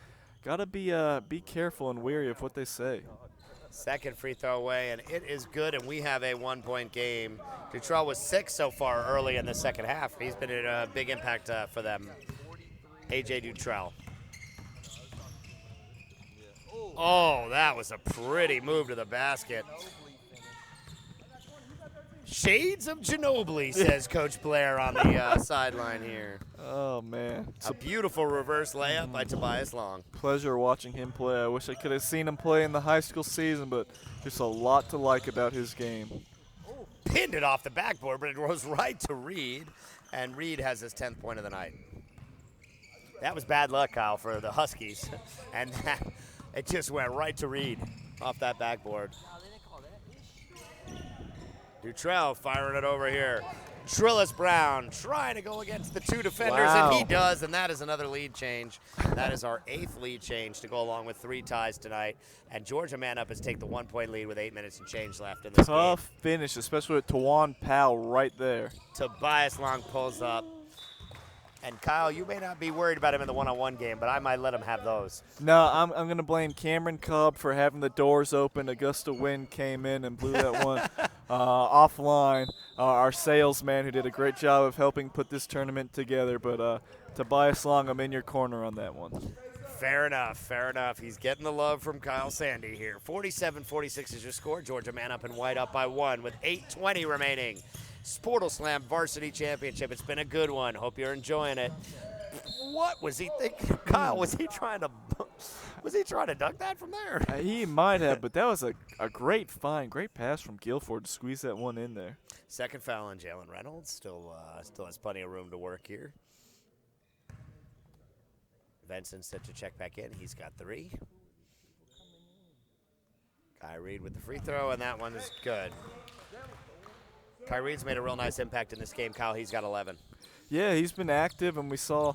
be careful and wary of what they say. Second free throw away, and it is good, and we have a 1-point game. Dutrell was 6 so far early in the second half. He's been a big impact for them. A.J. Dutrell. Oh, that was a pretty move to the basket. Shades of Ginobili, says Coach Blair on the sideline here. Oh, man. It's A beautiful reverse layup by Tobias Long. pleasure watching him play. I wish I could have seen him play in the high school season, but there's a lot to like about his game. Pinned it off the backboard, but it goes right to Reed, and Reed has his 10th point of the night. That was bad luck, Kyle, for the Huskies, and it just went right to Reed off that backboard. Dutrell firing it over here. Trillis Brown trying to go against the two defenders, and he does, and that is another lead change. That is our 8th lead change to go along with 3 ties tonight. And Georgia man up has taken the 1-point lead with 8 minutes and change left in this game. Tough finish, especially with Tawan Powell right there. Tobias Long pulls up. And Kyle, you may not be worried about him in the one-on-one game, but I might let him have those. No, I'm going to blame Cameron Cobb for having the doors open. A gust of wind came in and blew that one offline. Our salesman who did a great job of helping put this tournament together. But Tobias Long, I'm in your corner on that one. Fair enough, fair enough. He's getting the love from Kyle Sandy here. 47-46 is your score. Georgia man up and white up by 1 with 8:20 remaining. sportalSlam Varsity Championship. It's been a good one. Hope you're enjoying it. What was he thinking? Kyle, was he trying to dunk that from there? He might have, but that was a great find, great pass from Guilford to squeeze that one in there. Second foul on Jalen Reynolds. Still has plenty of room to work here. Benson's set to check back in. He's got 3. Kai Reed with the free throw, and that one is good. Kai Reed's made a real nice impact in this game, Kyle. He's got 11. Yeah, he's been active, and we saw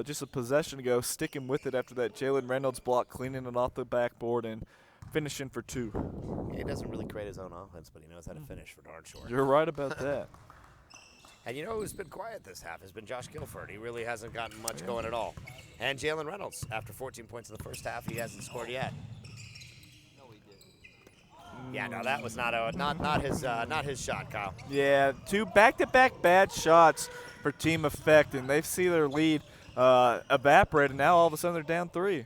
just a possession ago sticking with it after that Jalen Reynolds block, cleaning it off the backboard and finishing for 2. He doesn't really create his own offense, but he knows how to finish for darn sure. You're right about that. And you know who's been quiet this half has been Josh Guilford. He really hasn't gotten much going at all. And Jalen Reynolds, after 14 points in the first half, he hasn't scored yet. Yeah, no, that was not his shot, Kyle. Yeah, 2 back-to-back bad shots for Team Effect, and they see their lead evaporate, and now all of a sudden they're down 3.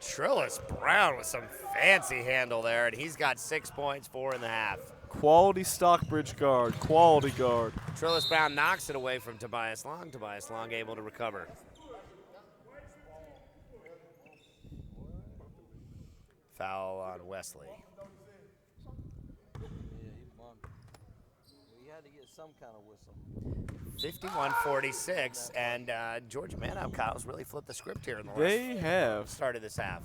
Trillis Brown with some fancy handle there, and he's got 6 points, 4 in the half. Quality Stockbridge guard, quality guard. Trillis Brown knocks it away from Tobias Long. Tobias Long able to recover. Foul on Wesley. Some kind of whistle. 51-46, and Georgia man-up, Kyle's really flipped the script here in the They have. started this half.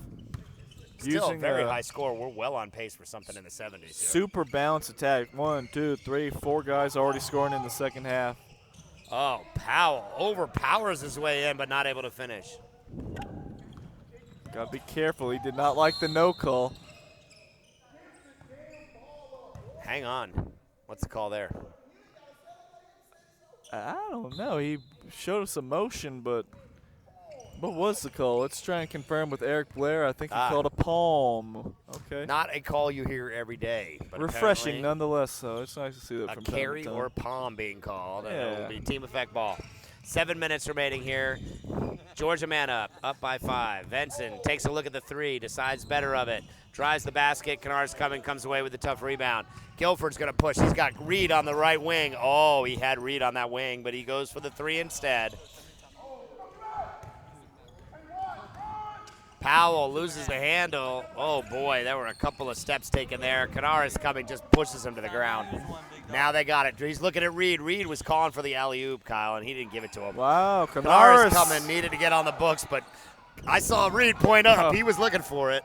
Still Using a very high score. We're well on pace for something in the 70s here. Super balanced attack. 1, 2, 3, 4 guys already scoring in the second half. Oh, Powell overpowers his way in, but not able to finish. Gotta be careful. He did not like the no call. Hang on. What's the call there? I don't know. He showed us emotion, but what was the call? Let's try and confirm with Eric Blair. I think he called a palm. Okay. Not a call you hear every day. But refreshing nonetheless, so it's nice to see that from time to carry time. or palm being called. And Yeah. it will be team effect ball. 7 minutes remaining here. Georgia man up by 5. Venson takes a look at the 3, decides better of it. Drives the basket. Kennard's coming, comes away with a tough rebound. Guilford's going to push. He's got Reed on the right wing. Oh, he had Reed on that wing, but he goes for the 3 instead. Powell loses the handle. Oh, boy, there were a couple of steps taken there. Kennard's coming, just pushes him to the ground. Now they got it. He's looking at Reed. Reed was calling for the alley-oop, Kyle, and he didn't give it to him. Wow, Kennard's coming, needed to get on the books, but I saw Reed point up. He was looking for it.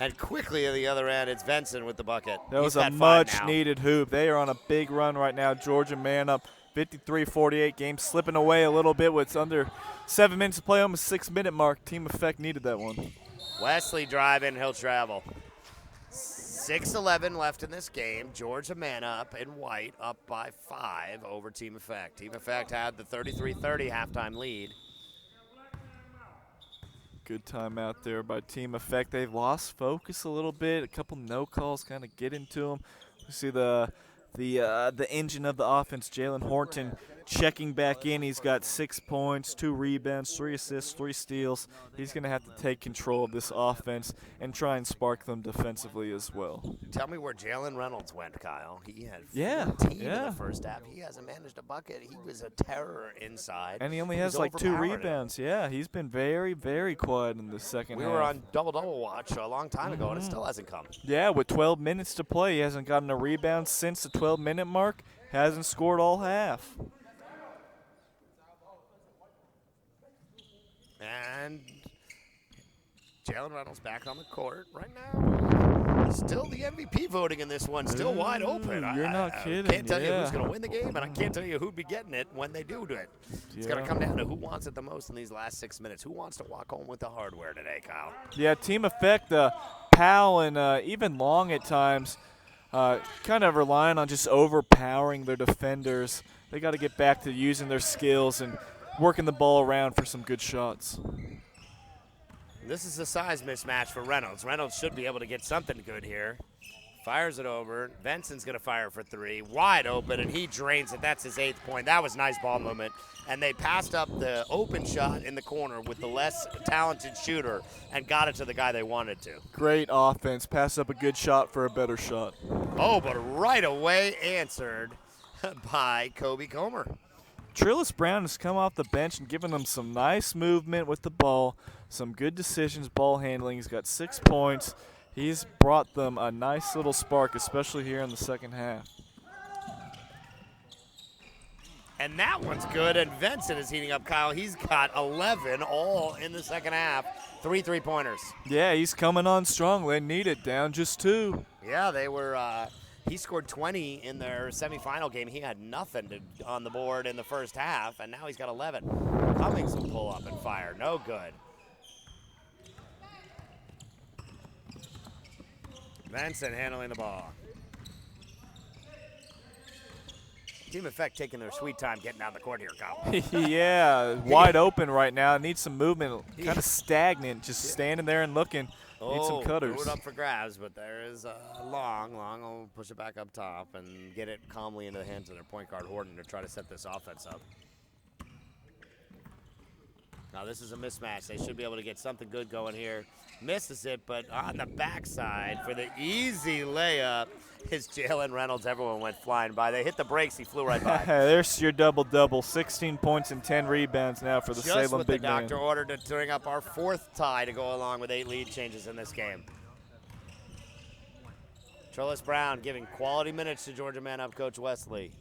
And quickly at the other end, it's Venson with the bucket. That was a much-needed hoop. They are on a big run right now. Georgia man up 53-48. Game slipping away a little bit with under 7 minutes to play, almost 6-minute mark. Team effect needed that one. Wesley driving, he'll travel. 6:11 left in this game. Georgia man up in white, up by 5 over Team Effect. Team Effect had the 33-30 halftime lead. Good timeout there by Team Effect. They've lost focus a little bit. A couple no calls kind of get into them. We see the engine of the offense, Jalen Horton, checking back in. He's got 6 points, 2 rebounds, 3 assists, 3 steals. He's going to have to take control of this offense and try and spark them defensively as well. Tell me where Jalen Reynolds went, Kyle. He had 14 in the first half. He hasn't managed a bucket. He was a terror inside. And he only has like 2 rebounds. Yeah, he's been very, very quiet in the second half. We were on double-double watch a long time ago, and it still hasn't come. Yeah, with 12 minutes to play, he hasn't gotten a rebound since the 12-minute mark. Hasn't scored all half. And Jalen Reynolds back on the court right now. He's still the MVP voting in this one, still wide open. You're not kidding. I can't tell you who's going to win the game, and I can't tell you who'd be getting it when they do it. It's going to come down to who wants it the most in these last 6 minutes. Who wants to walk home with the hardware today, Kyle? Yeah, team effect, Powell and even Long at times kind of relying on just overpowering their defenders. They got to get back to using their skills and working the ball around for some good shots. This is a size mismatch for Reynolds. Reynolds should be able to get something good here. Fires it over. Benson's going to fire for 3. Wide open, and he drains it. That's his 8th point. That was nice ball movement. And they passed up the open shot in the corner with the less talented shooter and got it to the guy they wanted to. Great offense. Pass up a good shot for a better shot. Oh, but right away answered by Kobe Comer. Trillis Brown has come off the bench and given them some nice movement with the ball, some good decisions, ball handling. He's got 6 points. He's brought them a nice little spark, especially here in the second half. And that one's good, and Vincent is heating up, Kyle. He's got 11 all in the second half, 3 3-pointers. Yeah, he's coming on strong. They need it, down just 2. Yeah, they were he scored 20 in their semifinal game. He had nothing on the board in the first half, and now he's got 11. Cummings will pull up and fire. No good. Vincent handling the ball. Team Effect taking their sweet time getting down the court here, Kyle. Yeah, wide open right now. Needs some movement. Kind of stagnant, just standing there and looking. Need some cutters. Threw it up for grabs, but there is Long. Long will push it back up top and get it calmly into the hands of their point guard, Horton, to try to set this offense up. Now this is a mismatch. They should be able to get something good going here. Misses it, but on the backside for the easy layup is Jalen Reynolds. Everyone went flying by. They hit the brakes. He flew right by. There's your double-double. 16 points and 10 rebounds now for the Just Salem what big the man. doctor ordered to bring up our 4th tie to go along with 8 lead changes in this game. Trillis Brown giving quality minutes to Georgia man-up coach Wesley.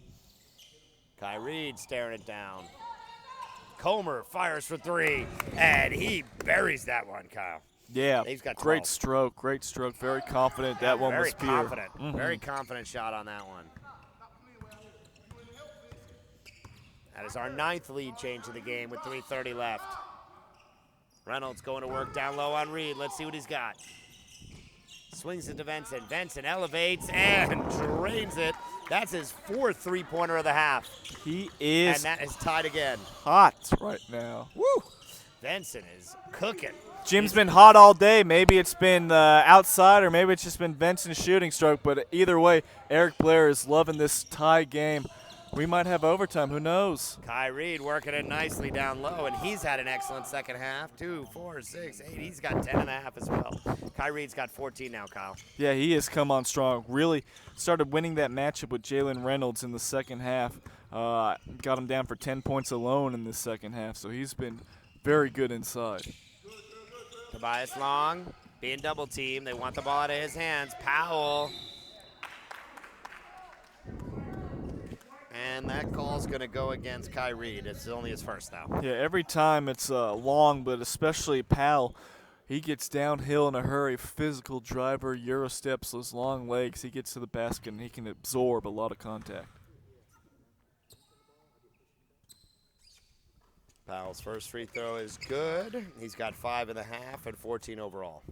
Kai Reed staring it down. Comer fires for 3, and he buries that one, Kyle. Yeah, He's got 12. great stroke, very confident. That one was pure. Very confident shot on that one. That is our 9th lead change of the game with 3:30 left. Reynolds going to work down low on Reed. Let's see what he's got. Swings it to Vincent. Vincent elevates and drains it. That's his 4th 3-pointer of the half. He is And that is tied again. hot right now. Woo! Vincent is cooking. Jim's been hot all day. Maybe it's been outside or maybe it's just been Vincent's shooting stroke. But either way, Eric Blair is loving this tie game. We might have overtime. Who knows? Kai Reed working it nicely down low, and he's had an excellent second half. 2, 4, 6, 8. He's got 10 and a half as well. Kai Reed's got 14 now, Kyle. Yeah, he has come on strong. Really started winning that matchup with Jalen Reynolds in the second half. Got him down for 10 points alone in the second half. So he's been very good inside. Tobias Long being double teamed. They want the ball out of his hands. Powell. And that call's going to go against Kai Reed. It's only his first now. Yeah, every time it's Long, but especially Powell. He gets downhill in a hurry. Physical driver, Euro steps, those long legs. He gets to the basket and he can absorb a lot of contact. Powell's first free throw is good. He's got 5 and a half and 14 overall.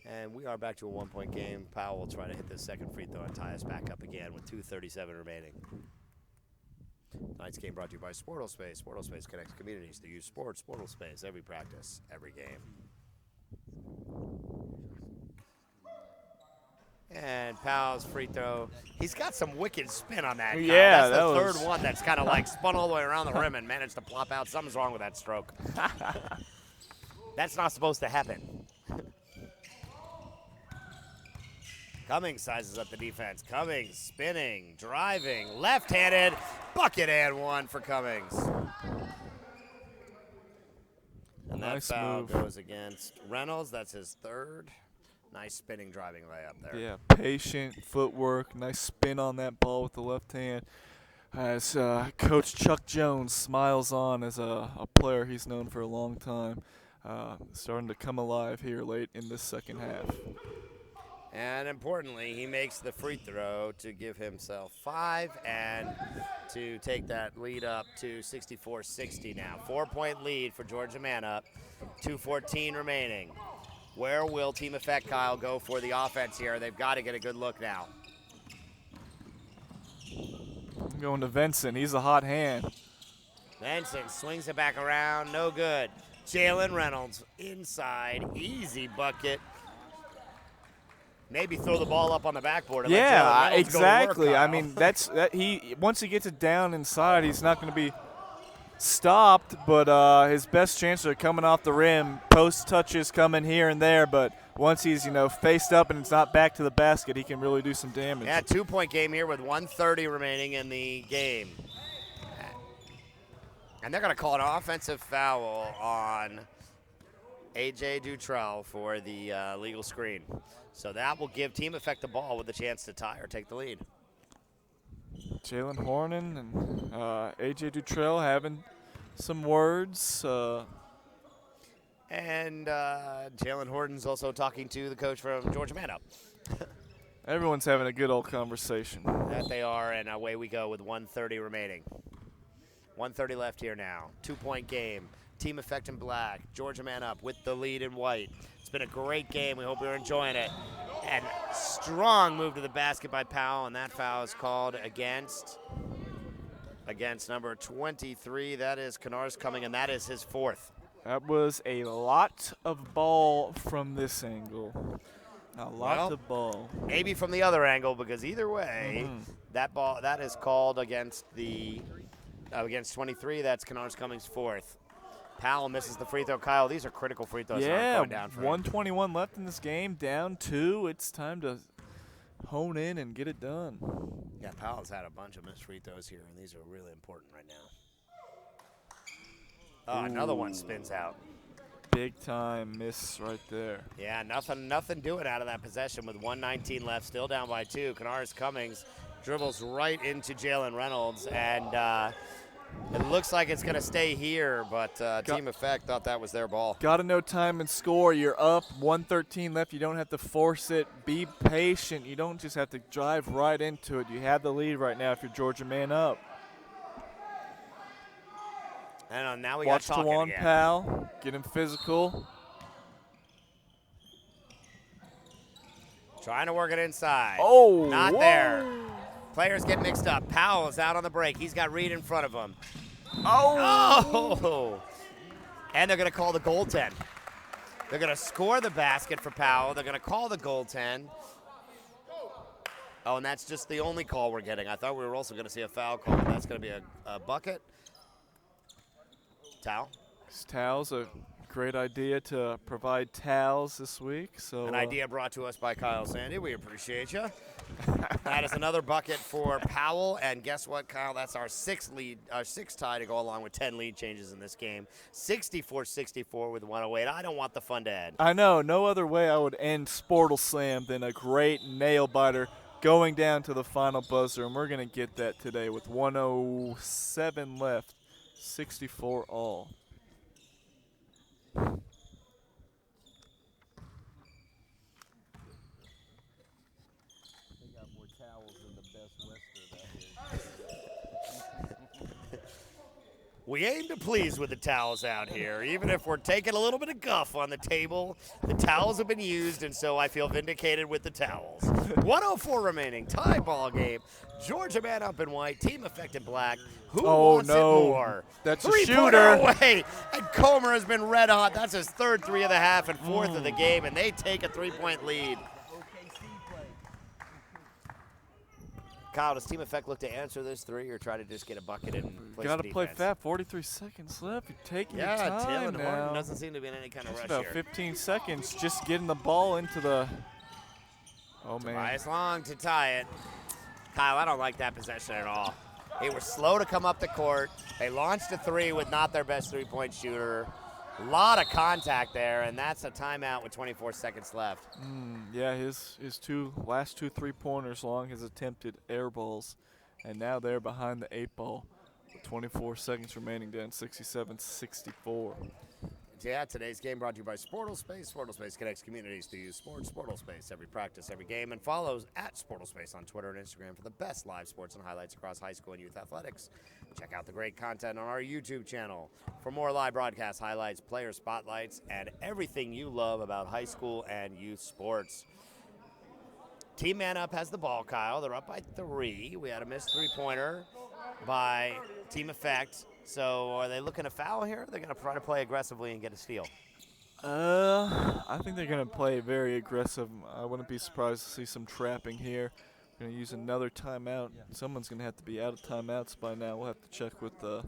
And we are back to a 1-point game. Powell will try to hit the second free throw and tie us back up again with 2:37 remaining. Tonight's game brought to you by sportalSpace. sportalSpace connects communities to use sports. sportalSpace, every practice, every game. And Powell's free throw. He's got some wicked spin on that. Kyle. Yeah, that's the that third one that's kind of like spun all the way around the rim and managed to plop out. Something's wrong with that stroke. That's not supposed to happen. Cummings sizes up the defense. Cummings spinning, driving, left-handed, bucket and one for Cummings. And that Nice foul move. goes against Reynolds. That's his third. Nice spinning, driving layup there. Yeah, patient footwork, nice spin on that ball with the left hand. As Coach Chuck Jones smiles on as a player he's known for a long time, starting to come alive here late in this second half. And importantly, he makes the free throw to give himself 5 and to take that lead up to 64-60 now. 4-point lead for Georgia Manup, 2:14 remaining. Where will Team Effect, Kyle, go for the offense here? They've got to get a good look now. I'm going to Vincent. He's a hot hand. Benson swings it back around, no good. Jalen Reynolds inside, easy bucket. Maybe throw the ball up on the backboard. And let Jalen Yeah, Reynolds exactly. go to work, I Kyle. mean, once he gets it down inside, he's not going to be stopped, but his best chances are coming off the rim. Post touches coming here and there, but once he's, faced up and it's not back to the basket, he can really do some damage. Yeah, 2-point game here with 1:30 remaining in the game. And they're going to call an offensive foul on A.J. Dutrell for the legal screen. So that will give Team Effect the ball with a chance to tie or take the lead. Jalen Hornan and A.J. Dutrell having some words. And Jalen Horton's also talking to the coach from Georgia Manup. Everyone's having a good old conversation. That they are, and away we go with 1:30 remaining. 1:30 left here now. 2-point game. Team Effect in black. Georgia Manup with the lead in white. It's been a great game. We hope you're enjoying it. And strong move to the basket by Powell, and that foul is called against number 23. That is Kennard's coming, and that is his fourth. That was a lot of ball from this angle. A lot of ball. Maybe from the other angle, because either way, that is called against against 23. That's Kennard's Cummings' fourth. Powell misses the free throw. Kyle, these are critical free throws. Yeah, Going down for him. 1:21 left in this game, down 2. It's time to hone in and get it done. Yeah, Powell's had a bunch of missed free throws here, and these are really important right now. Oh, another one spins out. Big time miss right there. Yeah, nothing doing out of that possession with 1:19 left, still down by 2. Kennard's Cummings dribbles right into Jalen Reynolds, and it looks like it's going to stay here, but Team Effect thought that was their ball. Got to know time and score. You're up, 1:13 left. You don't have to force it. Be patient. You don't just have to drive right into it. You have the lead right now if you're Georgia Manup. And now we Watch got talking Tawan again. Powell. Get him physical. Trying to work it inside. Oh, Not whoa. there. Players get mixed up. Powell is out on the break. He's got Reed in front of him. Oh! And they're going to call the goaltend. They're going to score the basket for Powell. They're going to call the goaltend. Oh, and that's just the only call we're getting. I thought we were also going to see a foul call. That's going to be a bucket. Towel. Towels, a great idea to provide towels this week. So An idea brought to us by Kyle Sandy. We appreciate you. That is another bucket for Powell, and guess what, Kyle? That's our sixth tie to go along with 10 lead changes in this game. 64-64 with 1:08. I don't want the fun to end. I know, no other way I would end sportalSlam than a great nail biter going down to the final buzzer, and we're going to get that today with 1:07 left, 64 all. We aim to please with the towels out here. Even if we're taking a little bit of guff on the table, the towels have been used, and so I feel vindicated with the towels. 1:04 remaining, tie ball game. Georgia Manup in white, Team Effect in black. Who wants it more? That's a Three-pointer shooter. away, and Comer has been red hot. That's his third 3 of the half and 4th of the game, and they take a 3-point lead. Kyle, does Team Effect look to answer this three or try to just get a bucket and play Got to some play defense? fast. 43 seconds left. You're taking your Yeah, time Taylor now. Horton doesn't seem to be in any kind of Just rush about here. 15 seconds just getting the ball into the – oh, man. Tobias Long to tie it. Kyle, I don't like that possession at all. They were slow to come up the court. They launched a three with not their best three-point shooter. A lot of contact there, and that's a timeout with 24 seconds left. Yeah, his last two three-pointers, Long has attempted air balls, and now they're behind the 8 ball with 24 seconds remaining, down 67-64. Yeah, today's game brought to you by sportalSpace. sportalSpace connects communities to use sports. sportalSpace, every practice, every game, and follows at sportalSpace on Twitter and Instagram for the best live sports and highlights across high school and youth athletics. Check out the great content on our YouTube channel for more live broadcast highlights, player spotlights, and everything you love about high school and youth sports. Team Man Up has the ball, Kyle. They're up by 3. We had a missed three-pointer by Team Effect. So are they looking to foul here? They're going to try to play aggressively and get a steal. I think they're going to play very aggressive. I wouldn't be surprised to see some trapping here. Going to use another timeout. Someone's going to have to be out of timeouts by now. We'll have to check with the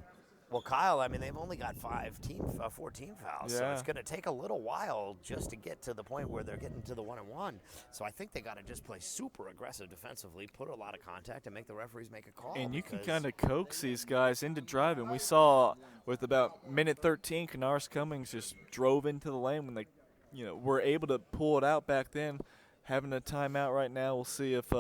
Well, Kyle, I mean, they've only got 14 fouls, so Yeah. it's going to take a little while just to get to the point where they're getting to the 1-and-1. So I think they got to just play super aggressive defensively, put a lot of contact, and make the referees make a call. And you can because- kind of coax these guys into driving. We saw with about minute 13, Canaris Cummings just drove into the lane when they, were able to pull it out back then. Having a timeout right now, we'll see if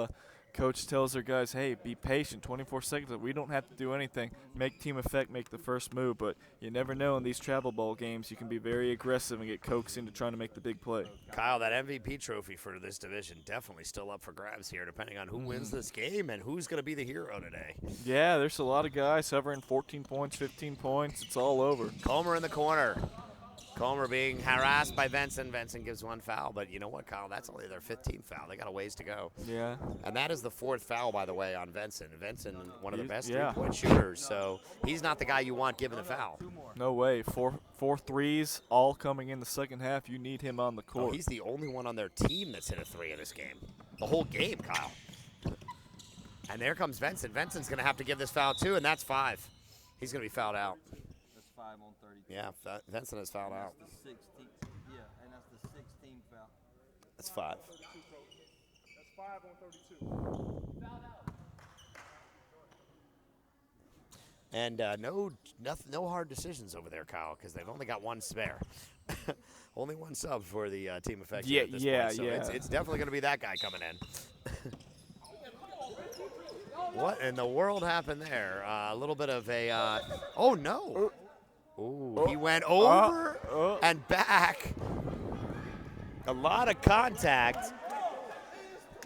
coach tells their guys, hey, be patient, 24 seconds. We don't have to do anything. Make Team Effect make the first move, but you never know in these travel ball games. You can be very aggressive and get coaxed into trying to make the big play. Kyle, that MVP trophy for this division definitely still up for grabs here, depending on who wins this game and who's going to be the hero today. Yeah, there's a lot of guys hovering 14 points, 15 points. It's all over. Comer in the corner. Comer being harassed by Venson. Venson gives one foul, but you know what, Kyle? That's only their 15th foul. They got a ways to go. Yeah. And that is the 4th foul, by the way, on Venson. Venson, one of the best Yeah. three-point shooters, so he's not the guy you want given the foul. No way. Four threes, all coming in the second half. You need him on the court. Oh, he's the only one on their team that's hit a 3 in this game. The whole game, Kyle. And there comes Venson. Venson's going to have to give this foul, too, and that's 5. He's going to be fouled out. That's 5 on 32. Yeah, Venson is fouled out. That's the 16th. Yeah, and that's the 16th foul. That's 5. That's 5 on 32. And no hard decisions over there, Kyle, because they've only got one spare. Only one sub for the Team Effect here at this point. So it's definitely going to be that guy coming in. What in the world happened there? A little bit of a oh no. Ooh, he went over and back. A lot of contact.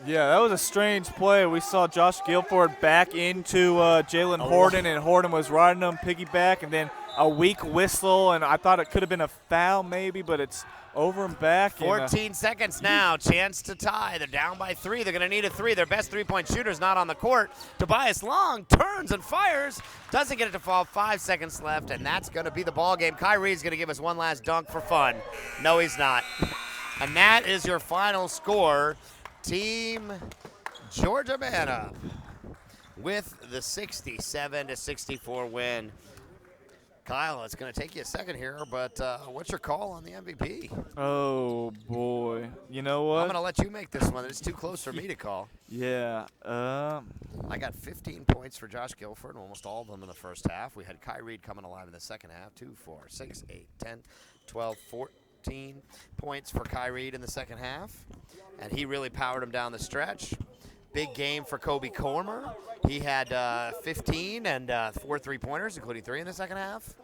Yeah, that was a strange play. We saw Josh Guilford back into Jalen Horton, and Horton was riding him piggyback, and then a weak whistle, and I thought it could have been a foul maybe, but it's over and back. 14 seconds now, chance to tie. They're down by 3. They're going to need a 3. Their best three-point shooter's not on the court. Tobias Long turns and fires. Doesn't get it to fall. 5 seconds left, and that's going to be the ball game. Kyrie's going to give us one last dunk for fun. No, he's not. And that is your final score. Team Georgia Man Up with the 67-64 win. Kyle, it's going to take you a second here, but what's your call on the MVP? Oh, boy. You know what? I'm going to let you make this one. It's too close for me to call. Yeah. I got 15 points for Josh Guilford, almost all of them in the first half. We had Kyrie coming alive in the second half. 2, 4, 6, 8, 10, 12, 14 points for Kyrie in the second half. And he really powered him down the stretch. Big game for Kobe Comer. He had 15 and 4 3-pointers, including 3 in the second half.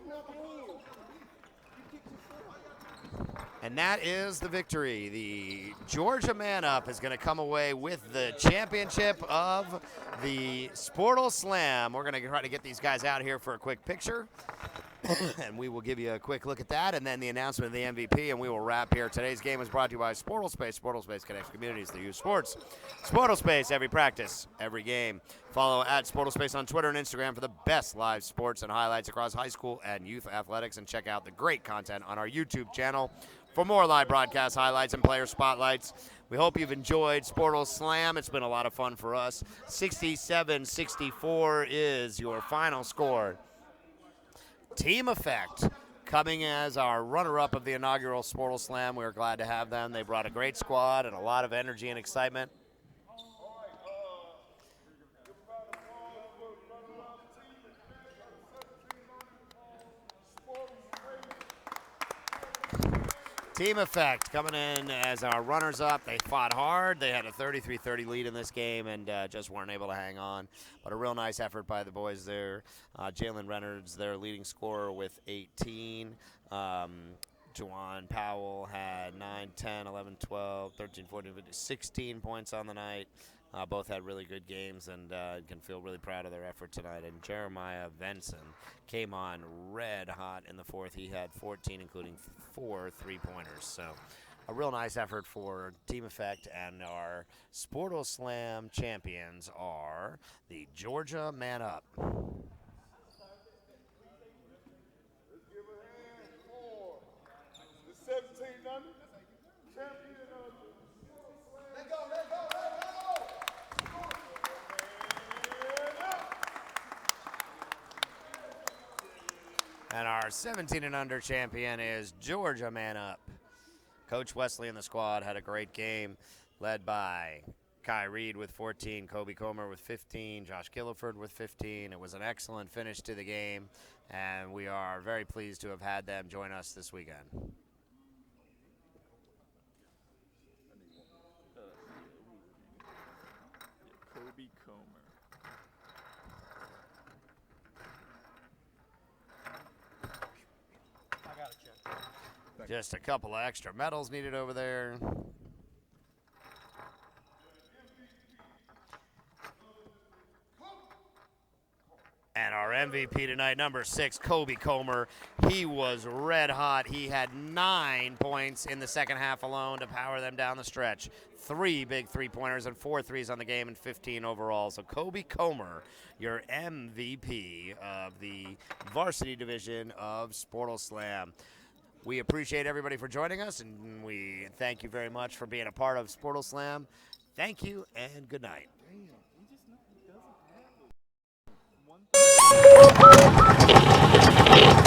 And that is the victory. The Georgia Man Up is going to come away with the championship of the sportalSlam. We're going to try to get these guys out here for a quick picture. And we will give you a quick look at that and then the announcement of the MVP, and we will wrap here. Today's game is brought to you by sportalSpace. sportalSpace connects communities that use sports. sportalSpace, every practice, every game. Follow at sportalSpace on Twitter and Instagram for the best live sports and highlights across high school and youth athletics, and check out the great content on our YouTube channel for more live broadcast highlights and player spotlights. We hope you've enjoyed sportalSlam. It's been a lot of fun for us. 67-64 is your final score. Team Effect coming as our runner-up of the inaugural sportalSlam. We're glad to have them. They brought a great squad and a lot of energy and excitement. Team Effect coming in as our runners-up. They fought hard. They had a 33-30 lead in this game and just weren't able to hang on. But a real nice effort by the boys there. Jalen Reynolds, their leading scorer with 18. Juwan Powell had 9, 10, 11, 12, 13, 14, 15, 16 points on the night. Both had really good games and can feel really proud of their effort tonight. And Jeremiah Venson came on red hot in the fourth. He had 14, including 4 3-pointers. So a real nice effort for Team Effect. And our sportalSlam champions are the Georgia Man Up. Let's give a hand for the 17 under champion of the Let go, let go, let go! And our 17 and under champion is Georgia Man Up. Coach Wesley and the squad had a great game, led by Kai Reed with 14, Kobe Comer with 15, Josh Gilliford with 15. It was an excellent finish to the game, and we are very pleased to have had them join us this weekend. Kobe Comer. Just a couple of extra medals needed over there. And our MVP tonight, number 6, Kobe Comer. He was red hot. He had 9 points in the second half alone to power them down the stretch. 3 big 3-pointers and 4 threes on the game and 15 overall. So Kobe Comer, your MVP of the varsity division of sportalSlam. We appreciate everybody for joining us, and we thank you very much for being a part of sportalSlam. Thank you, and good night. Damn, he just doesn't have one.